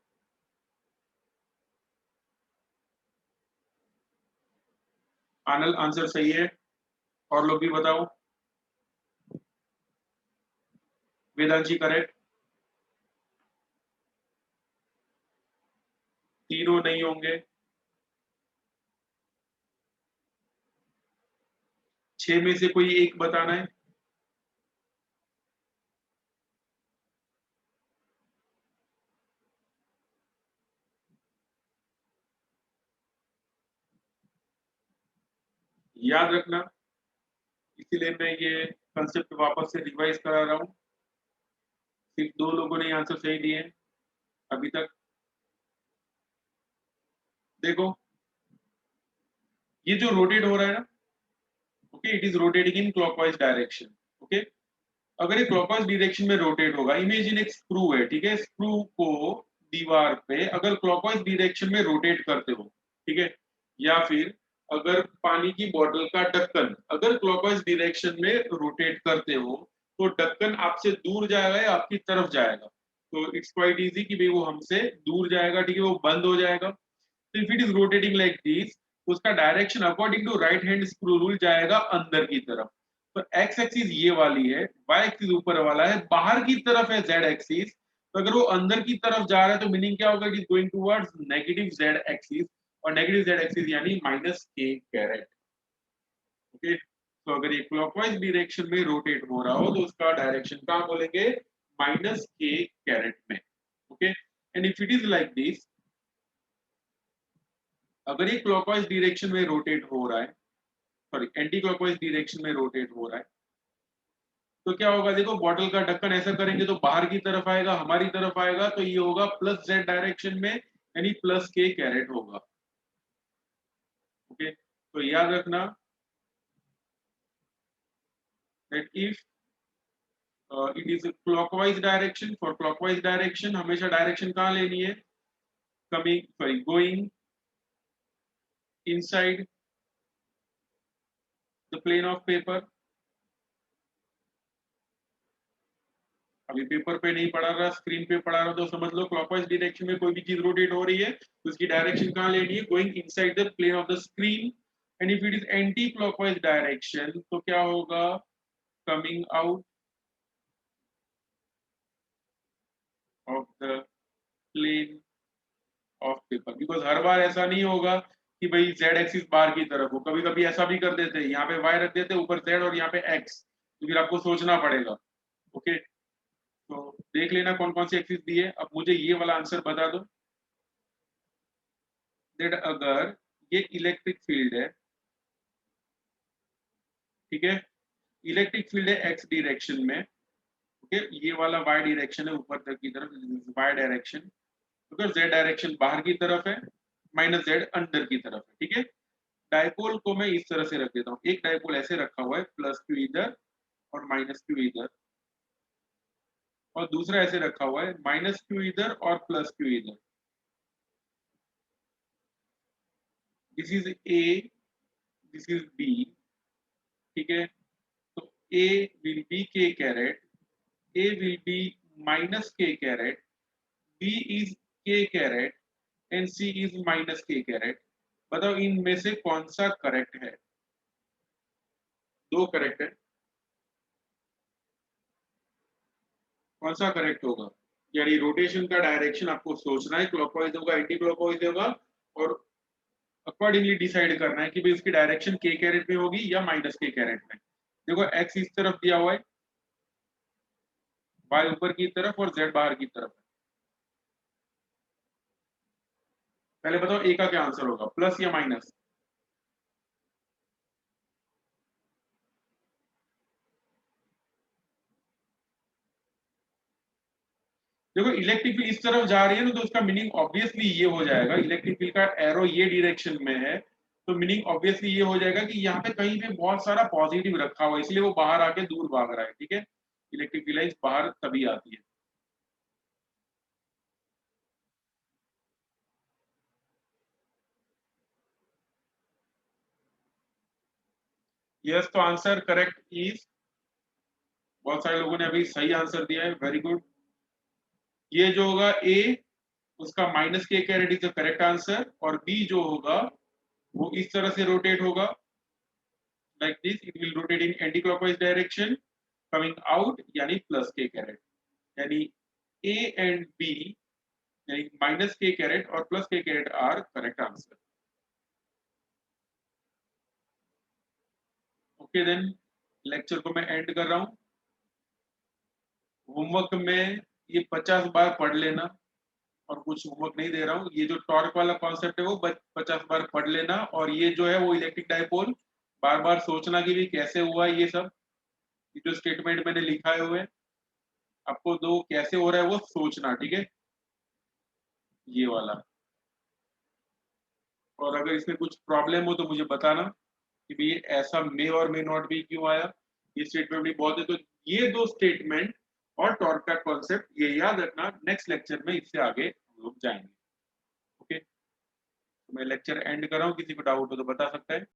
आनल आंसर सही है, और लोग भी बताओ। वेदांशी करेक्ट। तीनों नहीं होंगे, 6 में से कोई एक बताना है। याद रखना, इसीलिए मैं ये कंसेप्ट वापस से रिवाइज करा रहा हूँ। सिर्फ 2 लोगों ने आंसर सही दिए अभी तक। देखो ये जो रोटेट हो रहा है ना, okay, it is rotating in clockwise direction, okay. अगर ये क्लॉकवाइज डायरेक्शन में रोटेट होगा, इमेजिन एक स्क्रू है, ठीक है, स्क्रू को दीवार पे अगर क्लॉकवाइज डायरेक्शन में रोटेट करते हो, ठीक है, या फिर अगर पानी की बोतल का ढक्कन अगर क्लॉकवाइज डायरेक्शन में रोटेट करते हो तो ढक्कन आपसे दूर जाएगा या आपकी तरफ जाएगा? तो इट्स क्वाइट इजी कि भाई वो हमसे दूर जाएगा, ठीक है, वो बंद हो जाएगा। तो if it is rotating like this, तो उसका direction according to right hand screw rule जाएगा अंदर की तरफ। तो एक्स एक्सिस ये वाली है, वाई एक्सिस ऊपर वाला है, बाहर की तरफ है जेड एक्सिस। तो अगर वो अंदर की तरफ जा रहा है तो मीनिंग क्या होगा? It is going towards negative Z axis, और नेगेटिव जेड एक्सिस यानी माइनस के कैरेट। ओके, तो अगर ये क्लॉकवाइज डायरेक्शन में रोटेट हो रहा हो तो उसका डायरेक्शन कहाँ बोलेंगे? माइनस के कैरेट में। Okay, and if it is like this, अगर ये क्लॉकवाइज डायरेक्शन में रोटेट हो रहा है, सॉरी एंटी क्लॉकवाइज डायरेक्शन में रोटेट हो रहा है, तो क्या होगा? देखो बॉटल का ढक्कन ऐसा करेंगे तो बाहर की तरफ आएगा, हमारी तरफ आएगा, तो ये होगा प्लस जेड डायरेक्शन में, यानी प्लस के कैरेट होगा। ओके, तो याद रखना that if it is clockwise direction, for clockwise direction हमेशा डायरेक्शन कहाँ लेनी है? Coming, sorry going inside the plane of paper. अभी पेपर पे नहीं पढ़ा रहा, स्क्रीन पे पढ़ा रहा, तो समझ लो क्लॉकवाइज डायरेक्शन में कोई भी चीज रोटेट हो रही है तो उसकी डायरेक्शन कहाँ लेनी है? Going inside the plane of the screen. And if it is anti clockwise direction तो क्या होगा? Coming out of the plane of paper. Because हर बार ऐसा नहीं होगा कि भाई जेड एक्सिस बाहर की तरफ हो, कभी कभी ऐसा भी कर देते हैं, यहाँ पे वाई रख देते हैं, ऊपर जेड और यहाँ पे एक्स, तो फिर आपको सोचना पड़ेगा। ओके, तो देख लेना कौन कौन सी एक्सिस दी है। अब मुझे ये वाला आंसर बता दो दैट अगर ये इलेक्ट्रिक फील्ड है, ठीक है, इलेक्ट्रिक फील्ड है एक्स डायरेक्शन में, ओके, ये वाला वाई डायरेक्शन है ऊपर तक की तरफ, वाई डायरेक्शन, अगर जेड डायरेक्शन बाहर की तरफ है, माइनस जेड अंदर की तरफ है, ठीक है। डायपोल को मैं इस तरह से रख देता हूँ, एक डायपोल ऐसे रखा हुआ है, प्लस क्यू इधर और माइनस क्यू इधर, और दूसरा ऐसे रखा हुआ है, माइनस क्यू इधर और प्लस क्यू इधर। This is A, this is B, ठीक है। तो A will be K caret, A will be minus K caret, B is K caret, and C is minus K caret. बताओ इनमें से कौन सा करेक्ट है? दो करेक्ट है, कौन सा करेक्ट होगा? यानी रोटेशन का डायरेक्शन आपको सोचना है, क्लॉकवाइज होगा, एंटी क्लॉकवाइज होगा, और अकॉर्डिंगली डिसाइड करना है कि भाई उसकी डायरेक्शन के कैरेट में होगी या माइनस के कैरेट में। देखो एक्स इस तरफ दिया हुआ है, वाई ऊपर की तरफ और जेड बाहर की तरफ है। पहले बताओ ए का क्या आंसर होगा, प्लस या माइनस? देखो इलेक्ट्रिक फील्ड इस तरफ जा रही है ना, तो उसका मीनिंग ऑब्वियसली ये हो जाएगा, इलेक्ट्रिक फील्ड का एरो ये डायरेक्शन में है, तो मीनिंग ऑब्वियसली ये हो जाएगा कि यहाँ पे कहीं पे बहुत सारा पॉजिटिव रखा हुआ है, इसलिए वो बाहर आके दूर भाग रहा है, ठीक है। इलेक्ट्रिक फील्ड लाइंस बाहर तभी आती है। यस, तो आंसर करेक्ट इज, बहुत सारे लोगों ने अभी सही आंसर दिया है, वेरी गुड। ये जो होगा ए, उसका minus K caret is the correct answer, और बी जो होगा वो इस तरह से रोटेट होगा, like this, it will rotate in anti-clockwise direction, coming out यानी प्लस के कैरेट, यानी ए एंड बी यानी माइनस के कैरेट और plus K caret are correct answer. Okay then, lecture को मैं एंड कर रहा हूँ। होमवर्क में ये 50 बार पढ़ लेना, और कुछ होमवर्क नहीं दे रहा हूँ, ये जो टॉर्क वाला कॉन्सेप्ट है वो 50 बार पढ़ लेना, और ये जो है वो इलेक्ट्रिक डायपोल बार बार सोचना कि भी कैसे हुआ ये सब, ये जो स्टेटमेंट मैंने लिखा है हुए आपको दो कैसे हो रहा है वो सोचना, ठीक है, ये वाला। और अगर इसमें कुछ प्रॉब्लम हो तो मुझे बताना कि भाई ये ऐसा मे और मे नॉट भी क्यों आया, ये स्टेटमेंट भी बहुत है। तो ये दो स्टेटमेंट और टॉर्क का कॉन्सेप्ट ये याद रखना, नेक्स्ट लेक्चर में इससे आगे हम लोग जाएंगे। ओके, मैं लेक्चर एंड कर रहा हूँ, किसी को डाउट हो तो बता सकता है।